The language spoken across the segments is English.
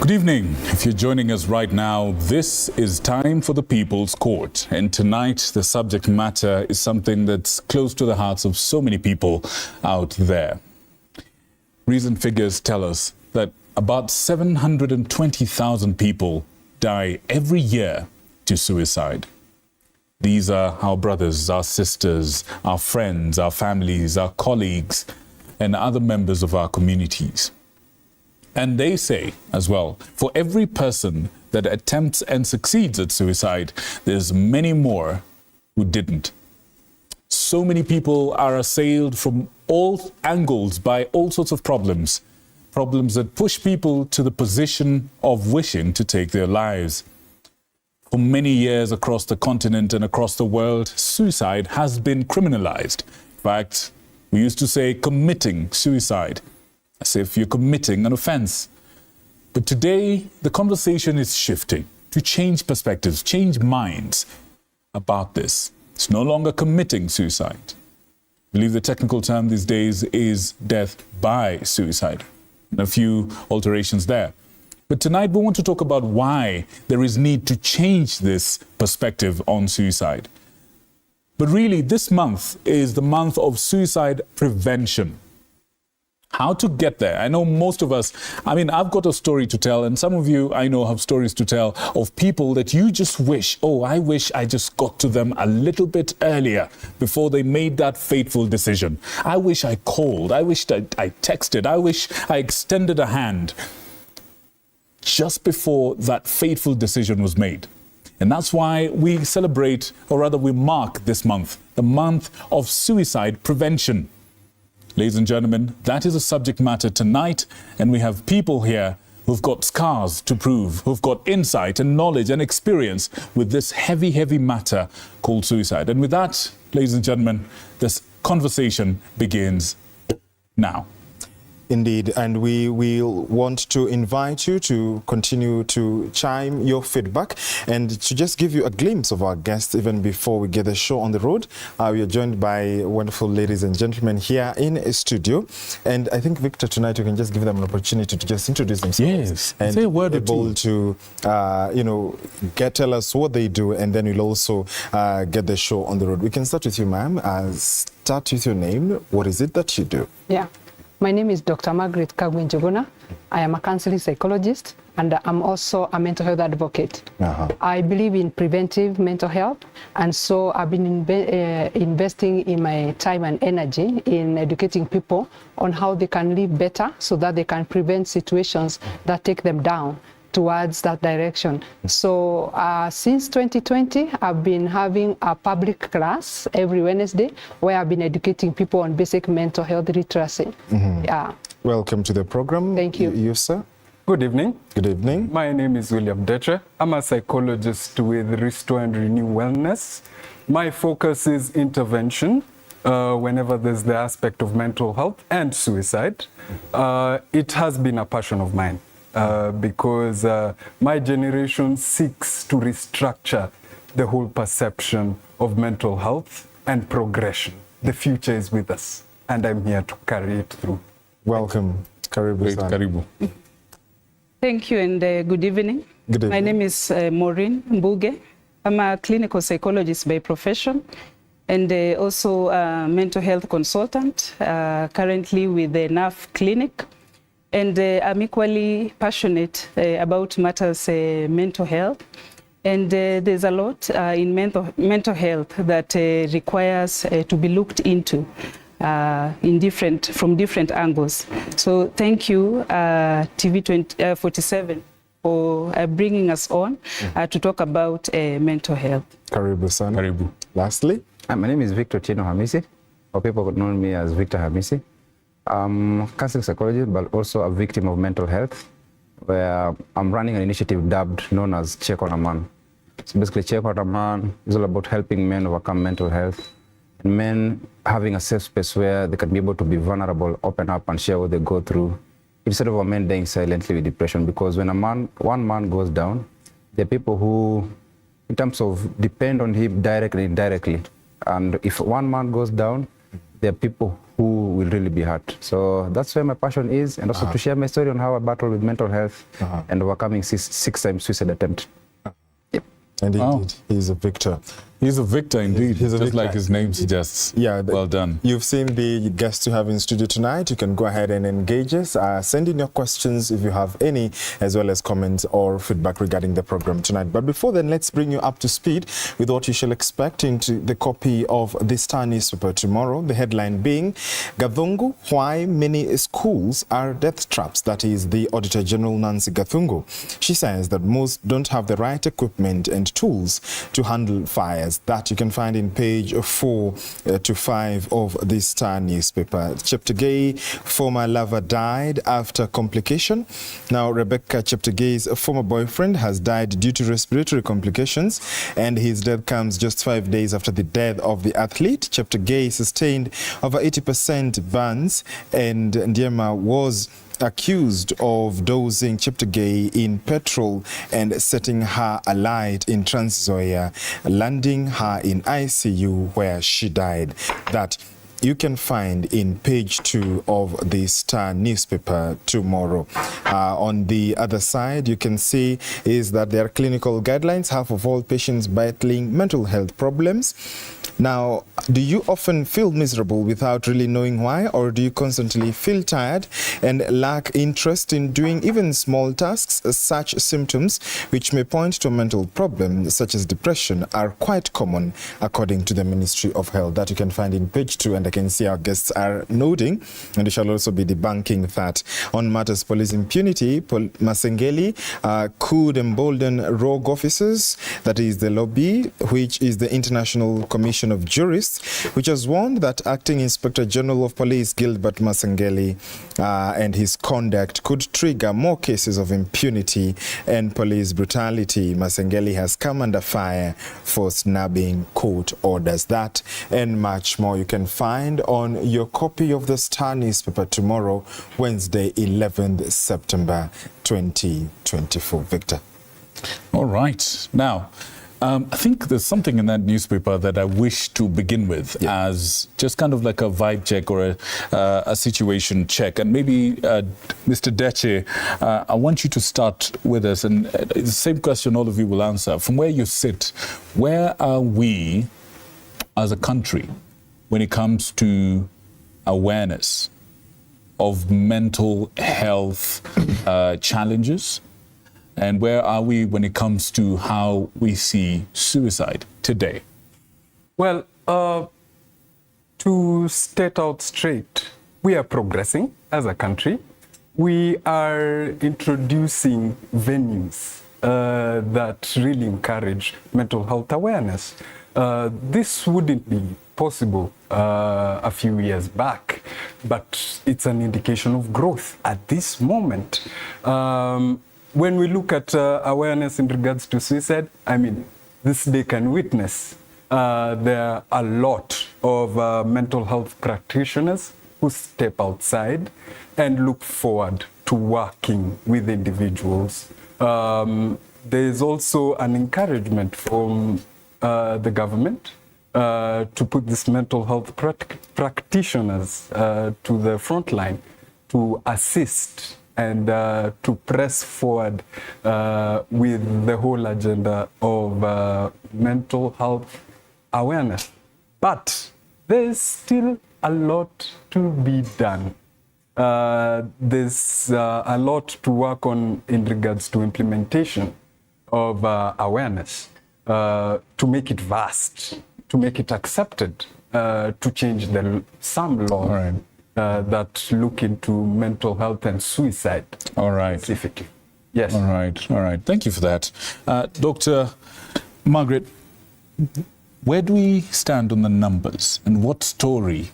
Good evening. If you're joining us right now, this is time for the People's Court. And tonight, the subject matter is something that's close to the hearts of so many people out there. Recent figures tell us that about 720,000 people die every year to suicide. These are our brothers, our sisters, our friends, our families, our colleagues, and other members of our communities. And they say as well, for every person that attempts and succeeds at suicide, there's many more who didn't. So many people are assailed from all angles by all sorts of problems that push people to the position of wishing to take their lives. For many years across the continent and across the world, suicide has been criminalized. In fact, we used to say committing suicide, as if you're committing an offense. But today, the conversation is shifting to change perspectives, change minds about this. It's no longer committing suicide. I believe the technical term these days is death by suicide. And a few alterations there. But tonight, we want to talk about why there is need to change this perspective on suicide. But really, this month is the month of suicide prevention. How to get there? I know most of us, I've got a story to tell, and some of you, I know, have stories to tell of people that you just wish, I wish I just got to them a little bit earlier before they made that fateful decision. I wish I called. I wish I texted. I wish I extended a hand just before that fateful decision was made. And that's why we celebrate, or rather we mark this month, the month of suicide prevention. Ladies and gentlemen, that is a subject matter tonight, and we have people here who've got scars to prove, who've got insight and knowledge and experience with this heavy, heavy matter called suicide. And with that, ladies and gentlemen, this conversation begins now. Indeed, and we will want to invite you to continue to chime your feedback and to just give you a glimpse of our guests even before we get the show on the road. We are joined by wonderful ladies and gentlemen here in a studio, and I think, Victor, tonight you can just give them an opportunity to just introduce themselves. Yes, and say a word or able two. to tell us what they do, and then we'll also get the show on the road. We can start with you, ma'am. Start with your name. What is it that you do? Yeah. My name is Dr. Margaret Kagwin-Jogona. I am a counseling psychologist, and I'm also a mental health advocate. I believe in preventive mental health, and so I've been investing in my time and energy in educating people on how they can live better so that they can prevent situations that take them down towards that direction. So since 2020, I've been having a public class every Wednesday where I've been educating people on basic mental health literacy. Yeah. Welcome to the program. Thank you. You, sir? Good evening. Good evening. My name is William Detre. I'm a psychologist with Restore and Renew Wellness. My focus is intervention whenever there's the aspect of mental health and suicide. It has been a passion of mine. Because my generation seeks to restructure the whole perception of mental health and progression. The future is with us, and I'm here to carry it through. Welcome. Karibu. Karibu. Thank you, and good evening. Good evening. My name is Maureen Mbuge. I'm a clinical psychologist by profession, and also a mental health consultant, currently with the NAF clinic. And I'm equally passionate about matters mental health. And there's a lot in mental health that requires to be looked into from different angles. So thank you, TV 47, for bringing us on to talk about mental health. Karibu sana. Karibu. Lastly, my name is Victor Chino Hamisi, or people would know me as Victor Hamisi. I'm a counseling psychologist, but also a victim of mental health, where I'm running an initiative dubbed known as Check on a Man. So basically, Check on a Man is all about helping men overcome mental health, and men having a safe space where they can be able to be vulnerable, open up, and share what they go through, instead of a man dying silently with depression. Because when one man goes down, there are people who, in terms of, depend on him directly, indirectly. And if one man goes down, there are people who will really be hurt. So that's where my passion is, and also to share my story on how I battle with mental health and overcoming six times suicide attempt. Yep. And indeed, he's a victor. He's a victor indeed, He's a just victor. like his name suggests. Yeah, well done. You've seen the guests you have in studio tonight. You can go ahead and engage us. Send in your questions if you have any, as well as comments or feedback regarding the program tonight. But before then, let's bring you up to speed with what you shall expect into the copy of the Star newspaper tomorrow. The headline being, Gathungu, why many schools are death traps. That is the Auditor General Nancy Gathungu. She says that most don't have the right equipment and tools to handle fires. That you can find in page 4 to 5 of the Star newspaper. Cheptegei, former lover, died after complication. Now, Rebecca Cheptegei's former boyfriend has died due to respiratory complications, and his death comes just 5 days after the death of the athlete. Cheptegei sustained over 80% burns, and Ndiema was accused of dosing Cheptegei in petrol and setting her alight in Trans Nzoia, landing her in ICU where she died. That you can find in page 2 of the Star newspaper tomorrow. On the other side, you can see is that there are clinical guidelines. Half of all patients battling mental health problems. Now, do you often feel miserable without really knowing why, or do you constantly feel tired and lack interest in doing even small tasks? Such symptoms, which may point to a mental problem such as depression, are quite common according to the Ministry of Health. That you can find in page 2, and I can see our guests are nodding, and we shall also be debunking that. On matters police impunity, Masengeli could embolden rogue officers. That is the lobby, which is the International Commission of Jurists, which has warned that Acting Inspector General of Police Gilbert Masengeli and his conduct could trigger more cases of impunity and police brutality. Masengeli has come under fire for snubbing court orders. That and much more you can find on your copy of the Star newspaper tomorrow, Wednesday, 11th September 2024. Victor. All right. Now, I think there's something in that newspaper that I wish to begin with as just kind of like a vibe check or a situation check. And maybe, Mr. Deche, I want you to start with us. And the same question all of you will answer. From where you sit, where are we as a country when it comes to awareness of mental health challenges? And where are we when it comes to how we see suicide today? Well, to state out straight, we are progressing as a country. We are introducing venues that really encourage mental health awareness. This wouldn't be possible a few years back, but it's an indication of growth at this moment. When we look at awareness in regards to suicide, I mean, this day can witness there are a lot of mental health practitioners who step outside and look forward to working with individuals. There is also an encouragement from the government to put these mental health practitioners to the front line to assist and to press forward with the whole agenda of mental health awareness. But there's still a lot to be done. There's a lot to work on in regards to implementation of awareness, to make it vast, to make it accepted, to change some laws that look into mental health and suicide. All right. Specifically. Yes. All right. All right. Thank you for that. Dr. Margaret, where do we stand on the numbers, and what story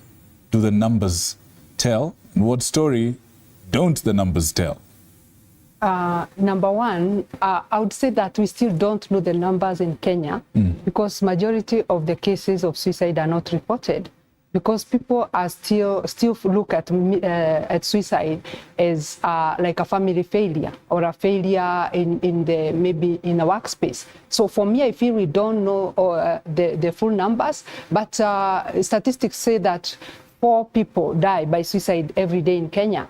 do the numbers tell, and what story don't the numbers tell? Number one, I would say that we still don't know the numbers in Kenya because majority of the cases of suicide are not reported, because people are still look at suicide as like a family failure or a failure maybe in a workspace. So for me, I feel we don't know the full numbers, but statistics say that 4 people die by suicide every day in Kenya.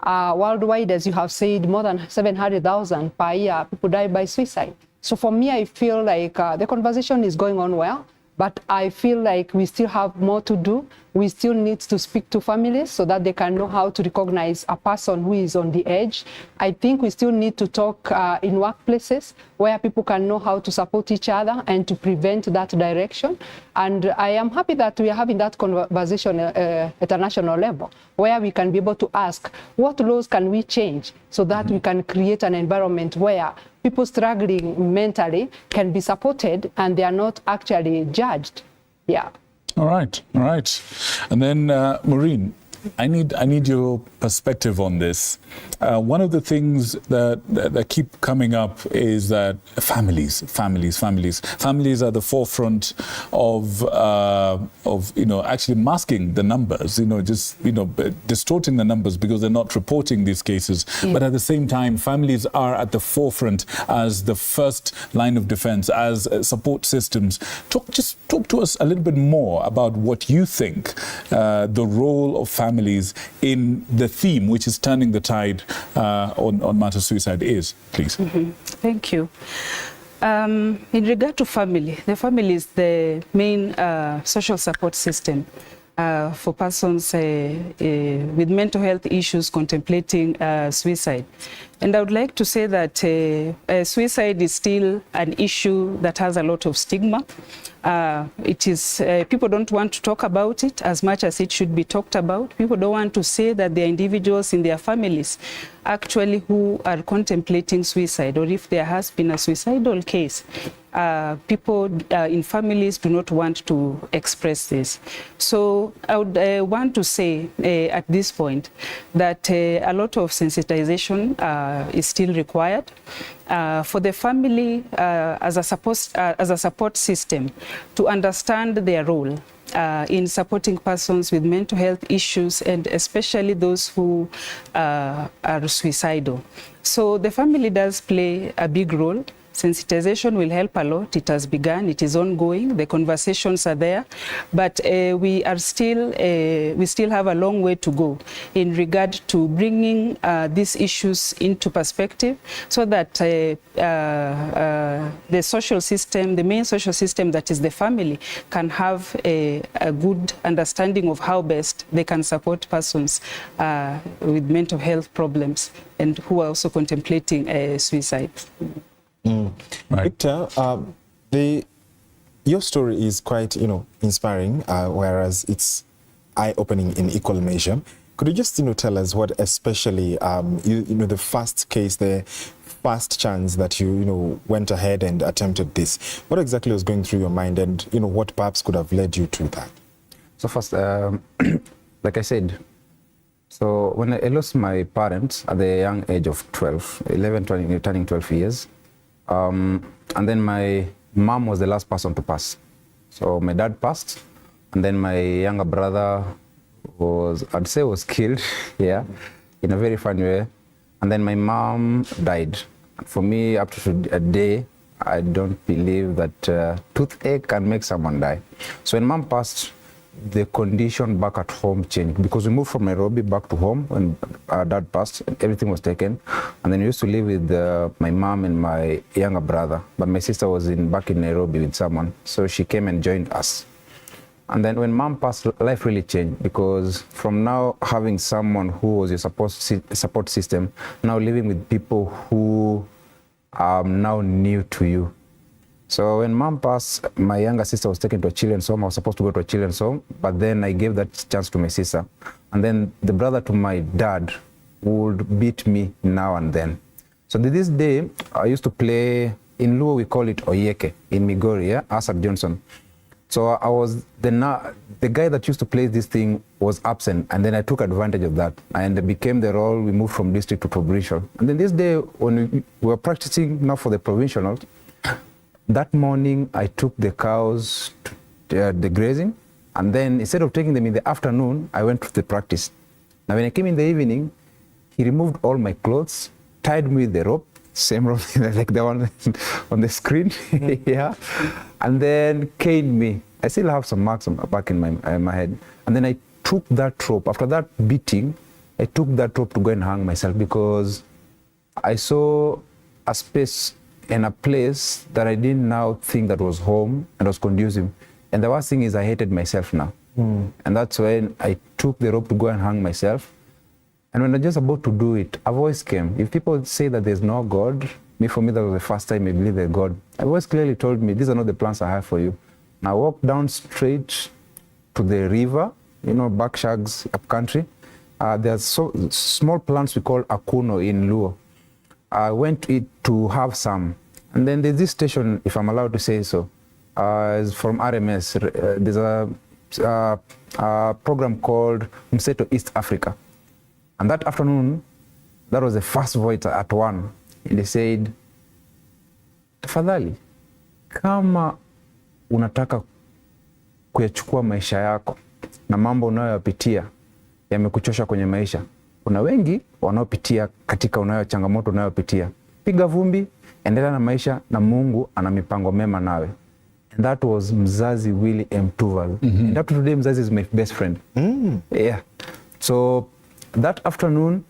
Worldwide, as you have said, more than 700,000 per year people die by suicide. So for me, I feel like the conversation is going on well, but I feel like we still have more to do. We still need to speak to families so that they can know how to recognize a person who is on the edge. I think we still need to talk in workplaces where people can know how to support each other and to prevent that direction. And I am happy that we are having that conversation at a national level, where we can be able to ask, what laws can we change so that we can create an environment where people struggling mentally can be supported and they are not actually judged. Yeah. All right. And then, Maureen, I need your perspective on this. One of the things that keep coming up is that families are the forefront of actually masking the numbers, distorting the numbers because they're not reporting these cases. Yeah. But at the same time, families are at the forefront as the first line of defense, as support systems. Talk to us a little bit more about what you think the role of families in the theme, which is turning the tide on matter of suicide, is, please. Thank you. In regard to family, the family is the main social support system for persons with mental health issues contemplating suicide. And I would like to say that suicide is still an issue that has a lot of stigma. It is people don't want to talk about it as much as it should be talked about. People don't want to say that there are individuals in their families actually who are contemplating suicide, or if there has been a suicidal case. People in families do not want to express this. So I would want to say at this point that a lot of sensitization is still required for the family as a support system to understand their role in supporting persons with mental health issues, and especially those who are suicidal. So the family does play a big role. Sensitization will help a lot. It has begun. It is ongoing. The conversations are there, but we still have a long way to go in regard to bringing these issues into perspective, so that the social system, the main social system that is the family, can have a good understanding of how best they can support persons with mental health problems and who are also contemplating suicide. Right. Victor, your story is quite, inspiring, whereas it's eye-opening in equal measure. Could you just, tell us what especially, the first case, the first chance that you, went ahead and attempted this? What exactly was going through your mind, and, what perhaps could have led you to that? So first, like I said, so when I lost my parents at the young age of 11, turning 12 years, and then my mom was the last person to pass. So my dad passed, and then my younger brother I'd say was killed, yeah, in a very funny way. And then my mom died. For me, up to a day, I don't believe that toothache can make someone die. So when mom passed, the condition back at home changed, because we moved from Nairobi back to home when our dad passed. Everything was taken, and then we used to live with my mom and my younger brother, but my sister was back in Nairobi with someone, so she came and joined us. And then when mom passed, life really changed, because from now having someone who was your support system, now living with people who are now new to you. So when mom passed, my younger sister was taken to a children's home. I was supposed to go to a children's home, but then I gave that chance to my sister. And then the brother to my dad would beat me now and then. So this day, I used to play, in Luo we call it Oyeke, in Migori, yeah? Asad Johnson. So I was, the guy that used to play this thing was absent, and then I took advantage of that. And it became the role, we moved from district to provincial. And then this day, when we were practicing now for the provincial, that morning, I took the cows to the grazing, and then instead of taking them in the afternoon, I went to the practice. Now, when I came in the evening, he removed all my clothes, tied me with the rope, same rope like the one on the screen, yeah, and then caned me. I still have some marks back in my head. And then I took that rope. After that beating, I took that rope to go and hang myself because I saw a space and a place that I didn't now think that was home and was conducive. And the worst thing is I hated myself now. And that's when I took the rope to go and hang myself. And when I was just about to do it, a voice came. If people say that there's no God, for me, that was the first time I believed that God. A voice clearly told me, these are not the plans I have for you. And I walked down straight to the river, you know, Bakshags up country. There's small plants we call akuno in Luo. I went to have some. And then there's this station, if I'm allowed to say so, is from RMS. There's a program called Mseto East Africa. And that afternoon, that was the first voice at 1. And they said, tafadhali, kama unataka kuyachukua maisha yako na mambo unayoyapitia yamekuchosha kwenye maisha, kuna wengi wanaopitia katika changamoto unayopitia, piga vumbi, endelea na maisha na Mungu ana mipango mema nawe. And that was Mzazi Willie M. Tuval. And up to today, Mzazi is my best friend. Yeah. So that afternoon,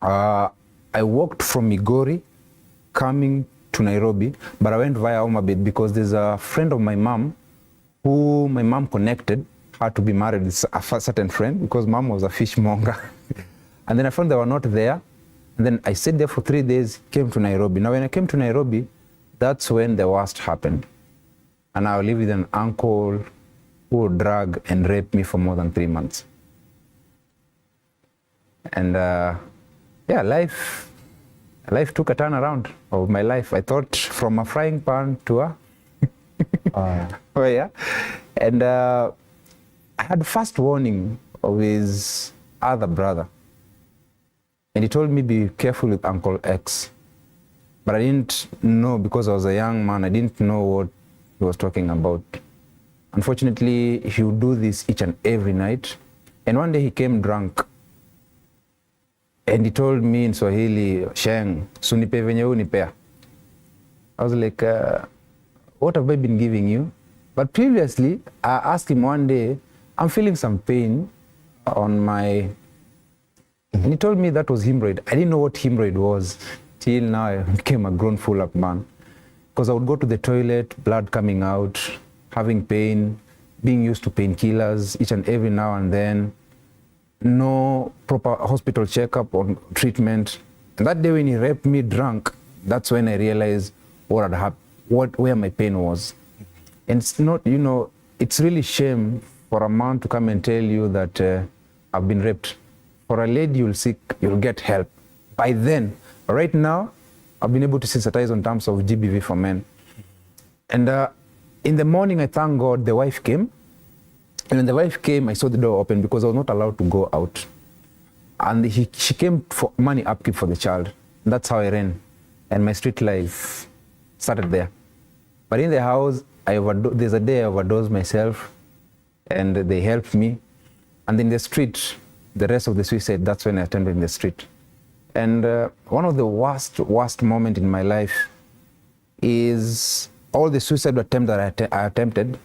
I walked from Migori coming to Nairobi, but I went via Homabay because there's a friend of my mom who my mom connected her to be married with a certain friend because mom was a fishmonger. And then I found they were not there. And then I stayed there for 3 days, came to Nairobi. Now when I came to Nairobi, that's when the worst happened. And I lived with an uncle who would drug and rape me for more than 3 months. And yeah, life took a turn around of my life. I thought from a frying pan to a oh yeah. And I had first warning of his other brother. And he told me, be careful with Uncle X. But I didn't know, because I was a young man, I didn't know what he was talking about. Unfortunately, he would do this each and every night. And one day he came drunk. And he told me in Swahili, Sheng, sunipe venye unipea. I was like, what have I been giving you? But previously, I asked him one day, I'm feeling some pain on my... And he told me that was hemorrhoid. I didn't know what hemorrhoid was till now I became a grown full-up man. Because I would go to the toilet, blood coming out, having pain, being used to painkillers each and every now and then, no proper hospital checkup or treatment. And that day when he raped me drunk, that's when I realized what had happened, where my pain was. And it's not, you know, it's really shame for a man to come and tell you that I've been raped. For a lady, you'll get help. By then, right now, I've been able to sensitize on terms of GBV for men. And in the morning, I thank God the wife came. And when the wife came, I saw the door open because I was not allowed to go out. And she came for money upkeep for the child. And that's how I ran. And my street life started there. But in the house, there's a day I overdosed myself, and they helped me. And in the street, the rest of the suicide, that's when I attended in the street. And one of the worst moments in my life is all the suicide attempt that I attempted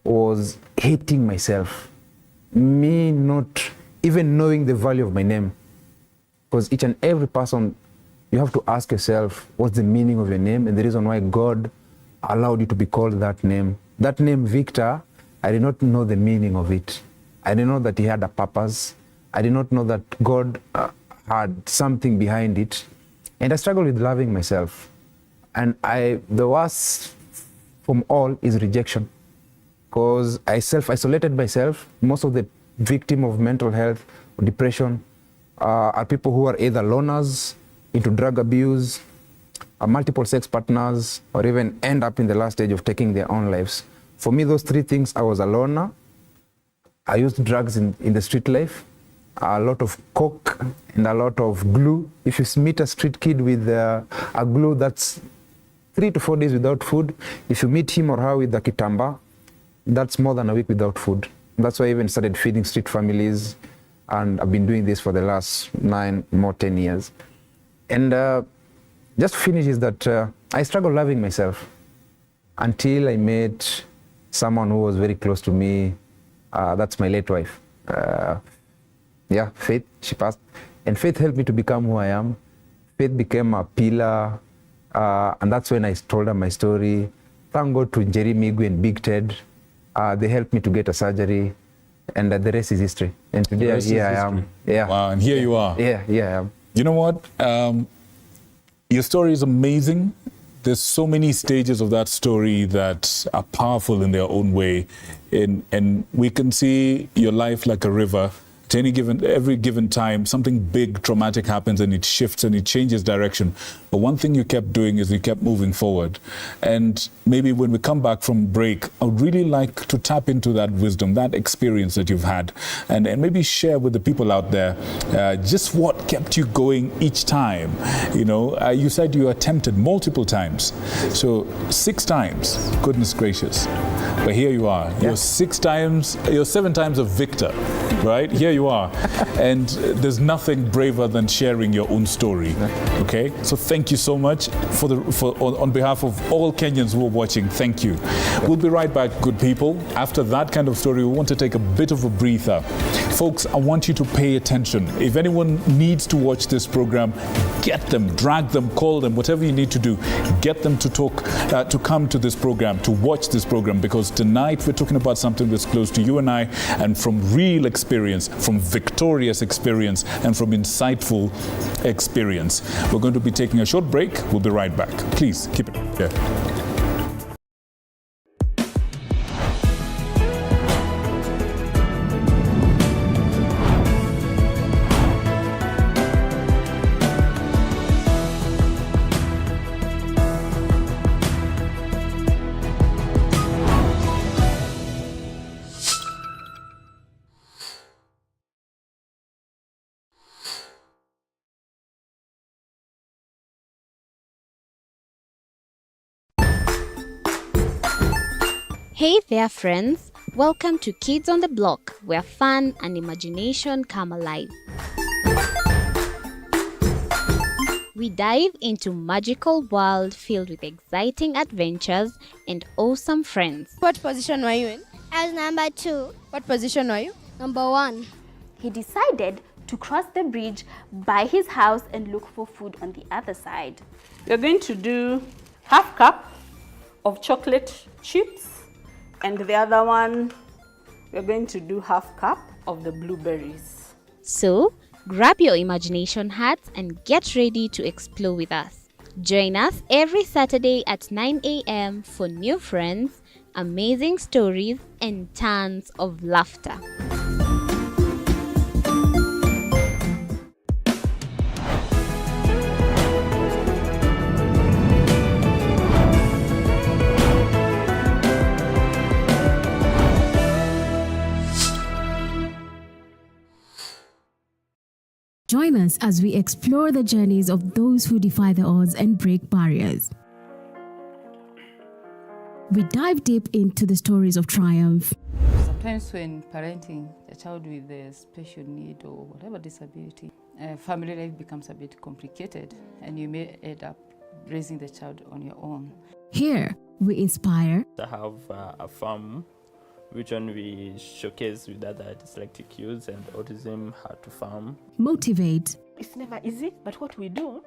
was hating myself. Me not even knowing the value of my name. Because each and every person, you have to ask yourself, what's the meaning of your name and the reason why God allowed you to be called that name. That name, Victor, I did not know the meaning of it. I didn't know that he had a purpose. I did not know that God had something behind it. And I struggled with loving myself. And the worst from all is rejection. Because I self-isolated myself. Most of the victims of mental health or depression are people who are either loners, into drug abuse, multiple sex partners, or even end up in the last stage of taking their own lives. For me, those three things, I was a loner. I used drugs in the street life, a lot of coke and a lot of glue. If you meet a street kid with a glue that's 3 to 4 days without food, if you meet him or her with a kitamba, that's more than a week without food. That's why I even started feeding street families, and I've been doing this for the last 9 more 10 years. And just to finish is that I struggled loving myself until I met someone who was very close to me, That's my late wife. Yeah, Faith, she passed. And Faith helped me to become who I am. Faith became a pillar. And that's when I told her my story. Thank God to Jerry Migu and Big Ted. They helped me to get a surgery. And the rest is history. And today, here I am. Yeah. Wow, and here you are. Yeah, I am. You know what? Your story is amazing. There's so many stages of that story that are powerful in their own way. And we can see your life like a river. At every given time, something big, traumatic happens and it shifts and it changes direction. But one thing you kept doing is you kept moving forward. And maybe when we come back from break, I would really like to tap into that wisdom, that experience that you've had, and maybe share with the people out there just what kept you going each time. You know, you said you attempted multiple times. So 6 times, goodness gracious. But here you are. You're 7 times a victor, right? Here you are. And there's nothing braver than sharing your own story. Okay? So thank you so much on behalf of all Kenyans who are watching. Thank you. We'll be right back, good people. After that kind of story, we want to take a bit of a breather. Folks, I want you to pay attention. If anyone needs to watch this program, get them, drag them, call them, whatever you need to do. Get them to talk, to come to this program, to watch this program, because tonight we're talking about something that's close to you and I, and from real experience, from victorious experience, and from insightful experience. We're going to be taking a short break. We'll be right back. Please keep it here. Hey there friends, welcome to Kids on the Block, where fun and imagination come alive. We dive into magical world filled with exciting adventures and awesome friends. What position were you in? I was number 2. What position were you? Number 1. He decided to cross the bridge by his house and look for food on the other side. We're going to do half cup of chocolate chips, and the other one, we're going to do half cup of the blueberries. So, grab your imagination hats and get ready to explore with us. Join us every Saturday at 9 a.m. for new friends, amazing stories, and tons of laughter. Join us as we explore the journeys of those who defy the odds and break barriers. We dive deep into the stories of triumph. Sometimes when parenting a child with a special need or whatever disability, family life becomes a bit complicated and you may end up raising the child on your own. Here, we inspire. I have a farm which one we showcase with other dyslexic youths and autism how to farm. Motivate. It's never easy, but what we do,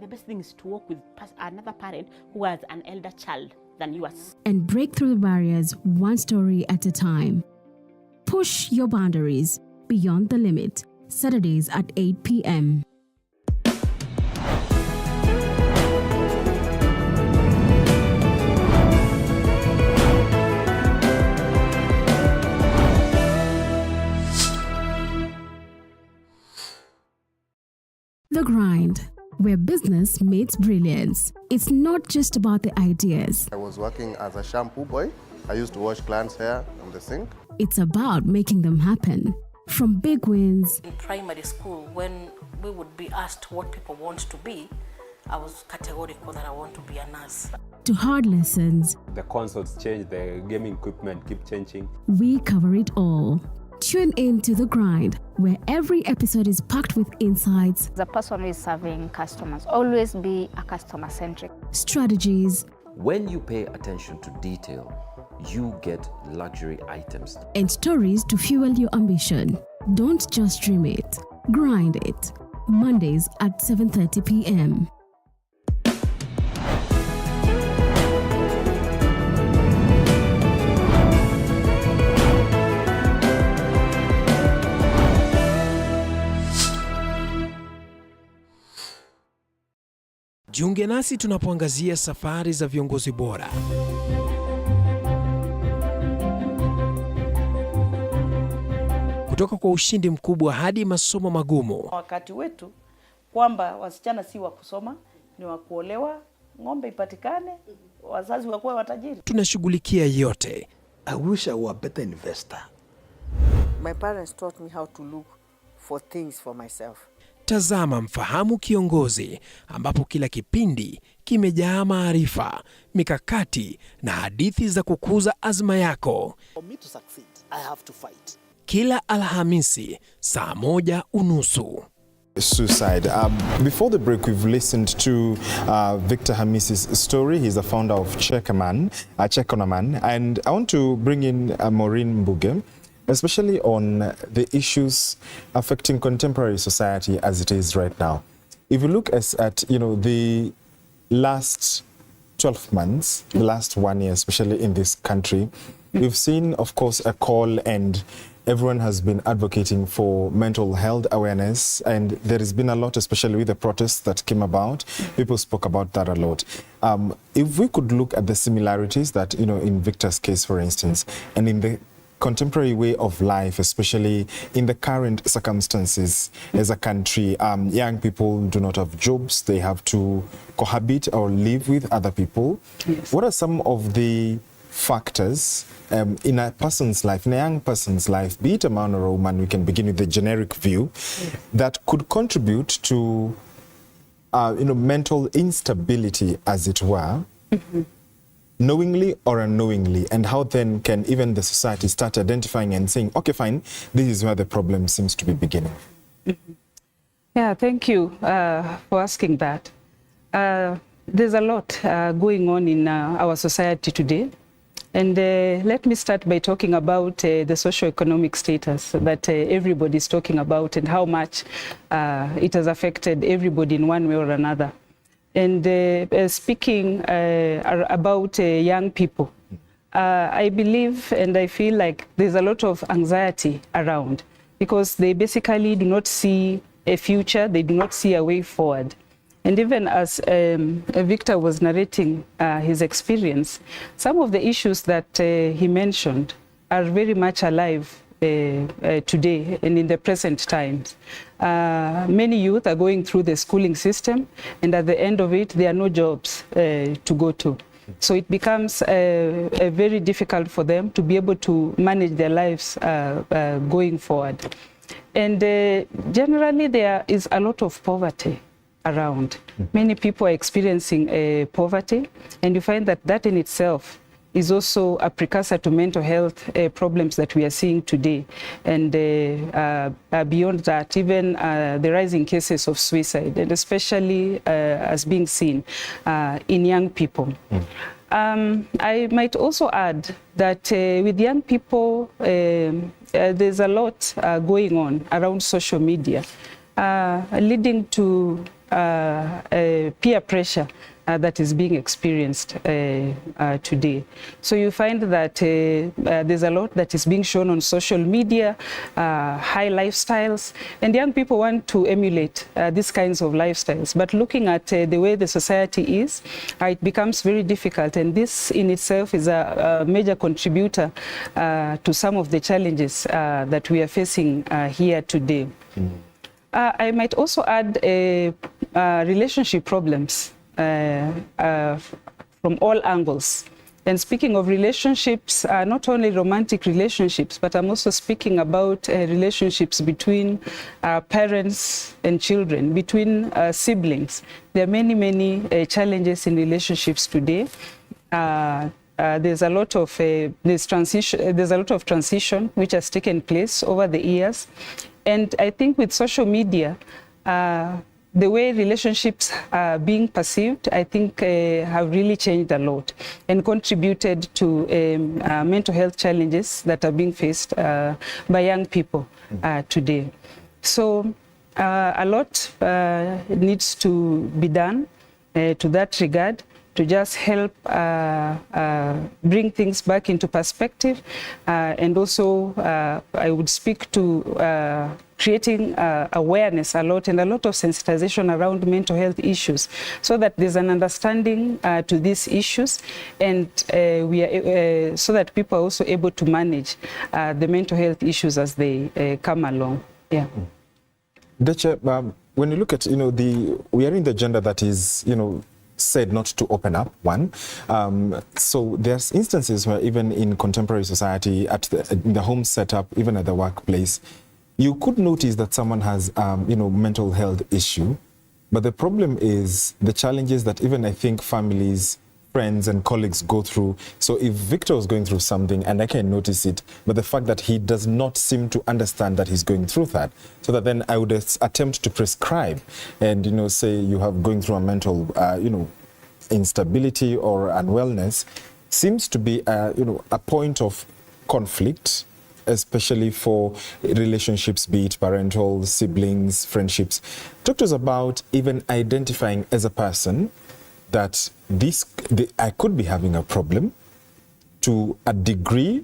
the best thing is to work with another parent who has an elder child than yours. And break through the barriers one story at a time. Push your boundaries beyond the limit. Saturdays at 8 p.m. The Grind, where business meets brilliance. It's not just about the ideas. I was working as a shampoo boy. I used to wash clients' hair on the sink. It's about making them happen. From big wins. In primary school, when we would be asked what people want to be, I was categorical that I want to be a nurse. To hard lessons. The consoles change, the gaming equipment keep changing. We cover it all. Tune in to The Grind, where every episode is packed with insights. The person who is serving customers, always be a customer-centric. Strategies. When you pay attention to detail, you get luxury items. And stories to fuel your ambition. Don't just dream it, grind it. Mondays at 7:30 p.m. Jiunge nasi tunapoangazia safari za viongozi bora. Kutoka kwa ushindi mkubwa hadi masomo magumu. Wakati wetu kwamba wasichana si wa kusoma, ni wa kuolewa, ng'ombe ipatikane, wazazi wakuwe watajiri. Tunashughulikia yote. I wish I were a better investor. My parents taught me how to look for things for myself. Tazama Mfahamu Kiongozi, ambapo kila kipindi kimejaa maarifa, mikakati na hadithi za kukuza azma yako. For me to succeed, I have to fight. Kila Alhamisi saa 1:30. Suicide. Before the break, we've listened to Victor Hamisi's story. He's the founder of Chekonaman. And I want to bring in Maureen Mbuge, especially on the issues affecting contemporary society as it is right now. If you look at the last 12 months, the last 1 year, especially in this country, we've seen, of course, a call, and everyone has been advocating for mental health awareness, and there has been a lot, especially with the protests that came about. People spoke about that a lot. If we could look at the similarities that, in Victor's case, for instance, and in the contemporary way of life, especially in the current circumstances as a country, young people do not have jobs, they have to cohabit or live with other people. Yes. What are some of the factors in a person's life, in a young person's life, be it a man or a woman, we can begin with the generic view, that could contribute to mental instability, as it were, knowingly or unknowingly, and how then can even the society start identifying and saying, okay, fine, this is where the problem seems to be beginning? Yeah, thank you for asking that. There's a lot going on in our society today. And let me start by talking about the socio-economic status that everybody is talking about, and how much it has affected everybody in one way or another. And speaking about young people, I believe and I feel like there's a lot of anxiety around, because they basically do not see a future, they do not see a way forward. And even as Victor was narrating his experience, some of the issues that he mentioned are very much alive today and in the present times. Many youth are going through the schooling system, and at the end of it, there are no jobs to go to. So it becomes very difficult for them to be able to manage their lives going forward. And generally, there is a lot of poverty around. Many people are experiencing poverty, and you find that that in itself is also a precursor to mental health problems that we are seeing today. And beyond that, even the rising cases of suicide, and especially as being seen in young people. I might also add that with young people, there's a lot going on around social media, leading to peer pressure that is being experienced today. So you find that there's a lot that is being shown on social media, high lifestyles, and young people want to emulate these kinds of lifestyles. But looking at the way the society is, it becomes very difficult, and this in itself is a major contributor to some of the challenges that we are facing here today. I might also add relationship problems from all angles. And speaking of relationships, not only romantic relationships, but I'm also speaking about relationships between parents and children, between siblings. There are many, many challenges in relationships today. There's a lot of transition which has taken place over the years. And I think with social media, the way relationships are being perceived, I think, have really changed a lot and contributed to mental health challenges that are being faced by young people today. So a lot needs to be done to that regard, to just help bring things back into perspective. And also, I would speak to creating awareness a lot and a lot of sensitization around mental health issues, so that there's an understanding to these issues, and so that people are also able to manage the mental health issues as they come along. Yeah. Deche, when you look at, we are in the gender that is, said not to open up, one. So there's instances where even in contemporary society, in the home setup, even at the workplace, you could notice that someone has, mental health issue. But the problem is the challenges that even I think families, friends and colleagues go through. So if Victor was going through something and I can notice it, but the fact that he does not seem to understand that he's going through that, so that then I would attempt to prescribe and, say you have going through a mental, instability or unwellness, seems to be, a point of conflict, especially for relationships, be it parental, siblings, friendships. Talk to us about even identifying as a person that I could be having a problem to a degree,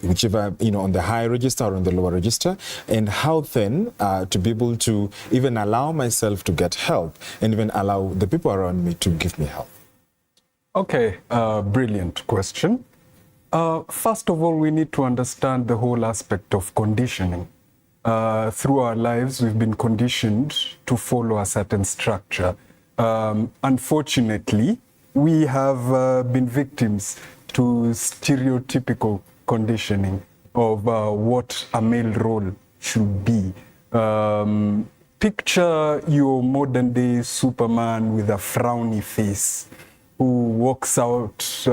whichever, on the higher register or on the lower register, and how then to be able to even allow myself to get help and even allow the people around me to give me help. Okay, brilliant question. First of all, we need to understand the whole aspect of conditioning. Through our lives, we've been conditioned to follow a certain structure. Unfortunately, we have been victims to stereotypical conditioning of what a male role should be. Picture your modern day Superman with a frowny face who walks out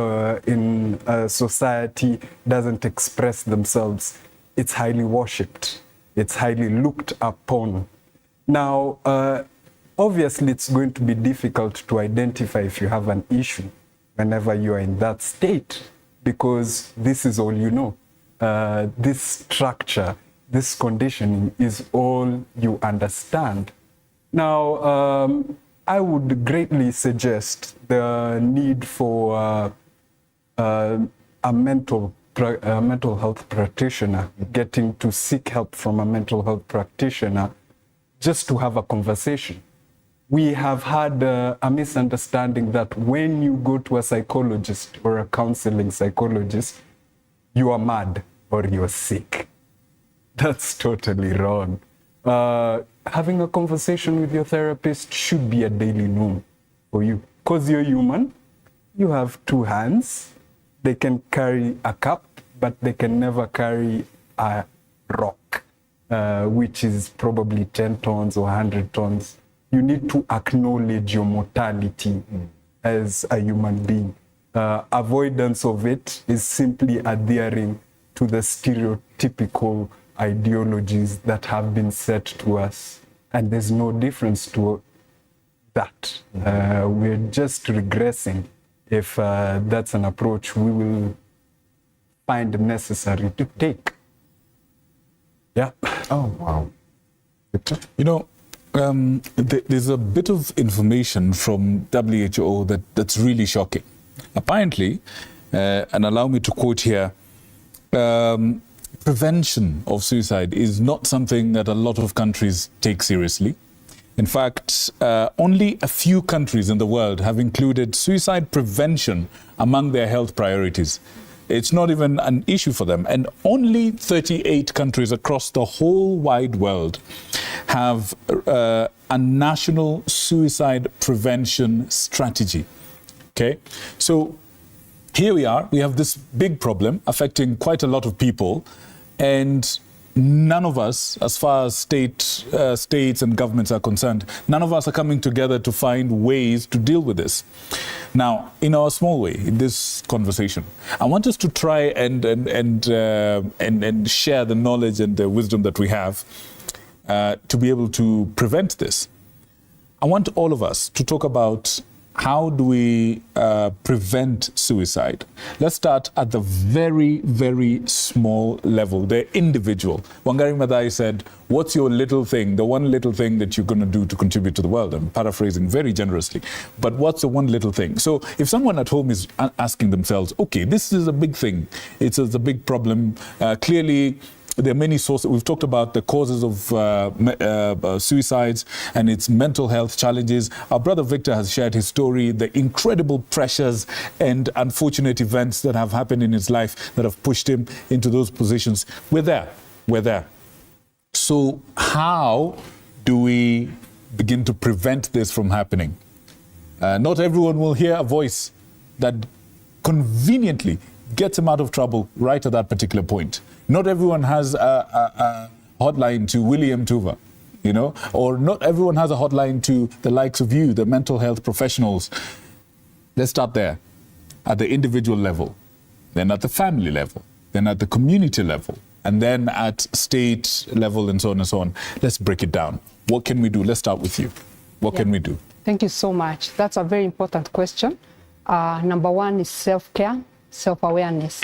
in society, doesn't express themselves. It's highly worshipped. It's highly looked upon. Now, obviously, it's going to be difficult to identify if you have an issue whenever you are in that state, because this is all you know. This structure, this conditioning is all you understand. Now, I would greatly suggest the need for a mental health practitioner, getting to seek help from a mental health practitioner, just to have a conversation. We have had a misunderstanding that when you go to a psychologist or a counseling psychologist, you are mad or you're sick. That's totally wrong. Having a conversation with your therapist should be a daily norm for you, because you're human. You have two hands. They can carry a cup, but they can never carry a rock, which is probably 10 tons or 100 tons. You need to acknowledge your mortality as a human being. Avoidance of it is simply adhering to the stereotypical ideologies that have been set to us. And there's no difference to that. We're just regressing. If that's an approach we will find necessary to take. Yeah. Oh, wow. Victor? There's a bit of information from WHO that's really shocking. Apparently, and allow me to quote here, prevention of suicide is not something that a lot of countries take seriously. In fact, only a few countries in the world have included suicide prevention among their health priorities. It's not even an issue for them. And only 38 countries across the whole wide world have a national suicide prevention strategy. Okay? So here we are. We have this big problem affecting quite a lot of people. And none of us, as far as states and governments are concerned, none of us are coming together to find ways to deal with this. Now, in our small way, in this conversation, I want us to try and share the knowledge and the wisdom that we have to be able to prevent this. I want all of us to talk about how do we prevent suicide. Let's start at the very, very small level, the individual. Wangari Maathai said, what's your little thing, the one little thing that you're going to do to contribute to the world? I'm paraphrasing very generously. But what's the one little thing? So if someone at home is asking themselves, okay, this is a big thing, it's a big problem, clearly there are many sources. We've talked about the causes of suicides and its mental health challenges. Our brother Victor has shared his story, the incredible pressures and unfortunate events that have happened in his life that have pushed him into those positions. We're there. So how do we begin to prevent this from happening? Not everyone will hear a voice that conveniently gets him out of trouble right at that particular point. Not everyone has a hotline to William Tuva, you know, or not everyone has a hotline to the likes of you, the mental health professionals. Let's start there, at the individual level, then at the family level, then at the community level, and then at state level and so on and so on. Let's break it down. What can we do? Let's start with you. What can we do? Thank you so much. That's a very important question. Number one is self-care, self-awareness.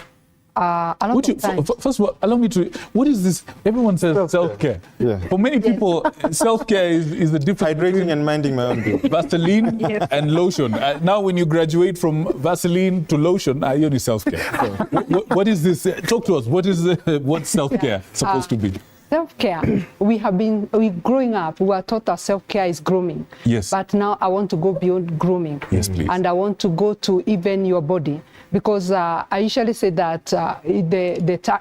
First of all, allow me to, what is this? Everyone says self-care. Yeah. For many people, self-care is the difference hydrating and minding my own business. Vaseline and lotion. Now when you graduate from Vaseline to lotion, you only self-care. So, what is this? Talk to us. What's self-care supposed to be? Self-care, we growing up, we were taught that self-care is grooming. Yes. But now I want to go beyond grooming. Yes, please. And I want to go to even your body. Because I usually say that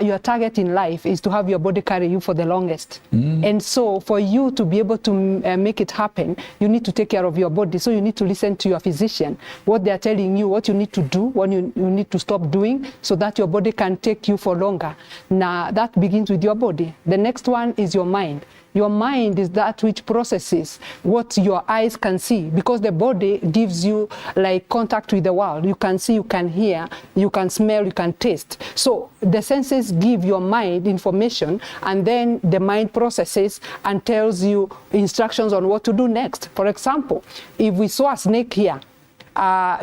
your target in life is to have your body carry you for the longest. And so for you to be able to make it happen, you need to take care of your body. So you need to listen to your physician, what they are telling you, what you need to do, what you need to stop doing, so that your body can take you for longer. Now, that begins with your body. The next one is your mind. Your mind is that which processes what your eyes can see, because the body gives you like contact with the world. You can see, you can hear, you can smell, you can taste. So the senses give your mind information, and then the mind processes and tells you instructions on what to do next. For example, if we saw a snake here,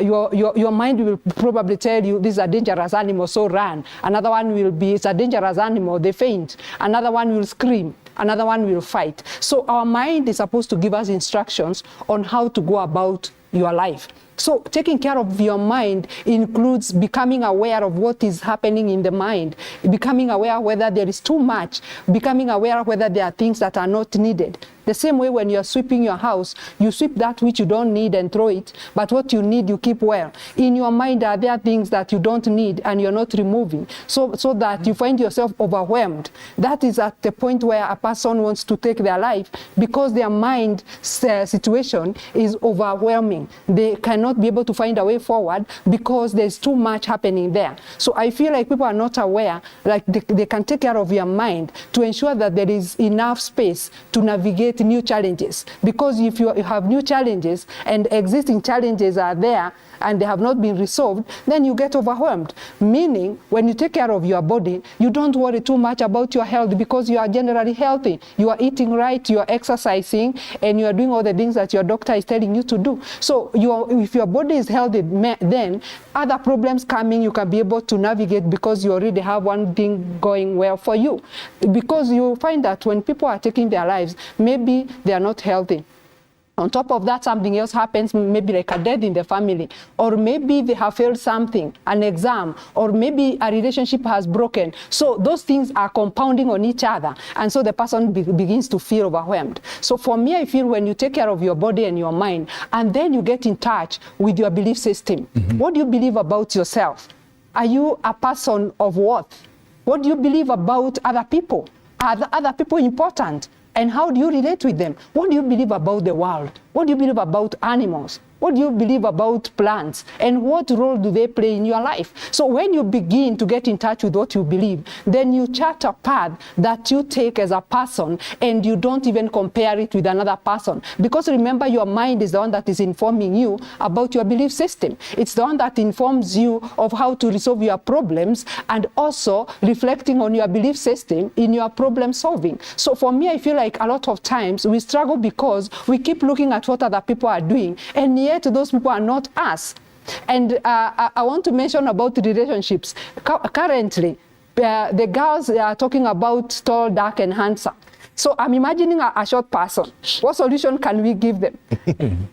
your mind will probably tell you this is a dangerous animal, so run. Another one will be, it's a dangerous animal, they faint. Another one will scream. Another one will fight. So our mind is supposed to give us instructions on how to go about your life. So taking care of your mind includes becoming aware of what is happening in the mind, becoming aware whether there is too much, becoming aware whether there are things that are not needed. The same way when you're sweeping your house, you sweep that which you don't need and throw it, but what you need you keep well. In your mind are there things that you don't need and you're not removing, so that you find yourself overwhelmed. That is at the point where a person wants to take their life, because their mind situation is overwhelming. They cannot be able to find a way forward because there's too much happening there. So I feel like people are not aware, like they can take care of your mind to ensure that there is enough space to navigate new challenges. Because if you have new challenges and existing challenges are there and they have not been resolved, then you get overwhelmed. Meaning, when you take care of your body, you don't worry too much about your health, because you are generally healthy. You are eating right, you are exercising, and you are doing all the things that your doctor is telling you to do. So if your body is healthy, then other problems coming, you can be able to navigate, because you already have one thing going well for you. Because you find that when people are taking their lives, maybe they are not healthy. On top of that, something else happens, maybe like a death in the family, or maybe they have failed something, an exam, or maybe a relationship has broken. So those things are compounding on each other, and so the person begins to feel overwhelmed. So for me, I feel when you take care of your body and your mind, and then you get in touch with your belief system. What do you believe about yourself? Are you a person of worth? What do you believe about other people? Are the other people important? And how do you relate with them? What do you believe about the world? What do you believe about animals? What do you believe about plants? And what role do they play in your life? So when you begin to get in touch with what you believe, then you chart a path that you take as a person, and you don't even compare it with another person. Because remember, your mind is the one that is informing you about your belief system. It's the one that informs you of how to resolve your problems, and also reflecting on your belief system in your problem solving. So for me, I feel like a lot of times we struggle because we keep looking at what other people are doing, and yet those people are not us. And I want to mention about relationships. Currently, the girls are talking about tall, dark, and handsome. So I'm imagining a short person. What solution can we give them?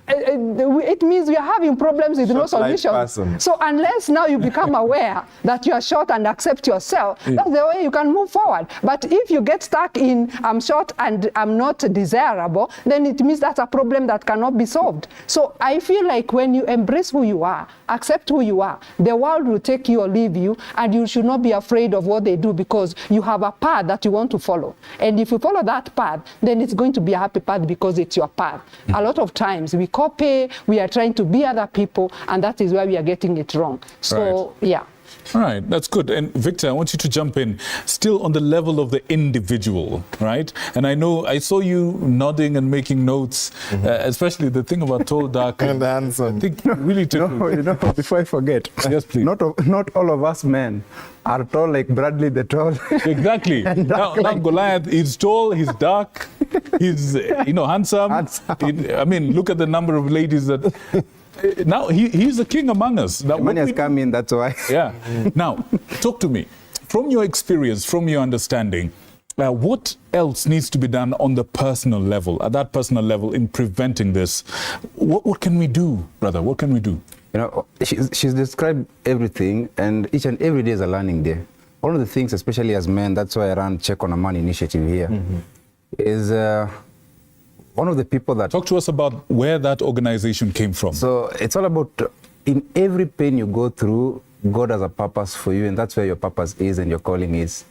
It means we are having problems with no solution. So unless now you become aware that you are short and accept yourself, that's the way you can move forward. But if you get stuck in I'm short and I'm not desirable, then it means that's a problem that cannot be solved. So I feel like when you embrace who you are, accept who you are, the world will take you or leave you, and you should not be afraid of what they do, because you have a path that you want to follow. And if you follow that path, then it's going to be a happy path because it's your path. A lot of times we copy, we are trying to be other people, and that is where we are getting it wrong. So, yeah. All right, that's good. And Victor, I want you to jump in, still on the level of the individual, right? And I know, I saw you nodding and making notes, especially the thing about tall, dark, and handsome. I think really to... Before I forget, yes, please. Not all of us men are tall like Bradley the Tall. Exactly. Now Goliath is tall, he's dark, he's, handsome. I mean, look at the number of ladies that... Now, he's a king among us. Now, money has come in, that's why. Yeah. Now, talk to me. From your experience, from your understanding, what else needs to be done on the personal level, at that personal level, in preventing this? What can we do, brother? What can we do? She's described everything, and each and every day is a learning day. One of the things, especially as men, that's why I ran Check on a Man initiative here, is... one of the people that... Talk to us about where that organization came from. So it's all about, in every pain you go through, God has a purpose for you, and that's where your purpose is and your calling is.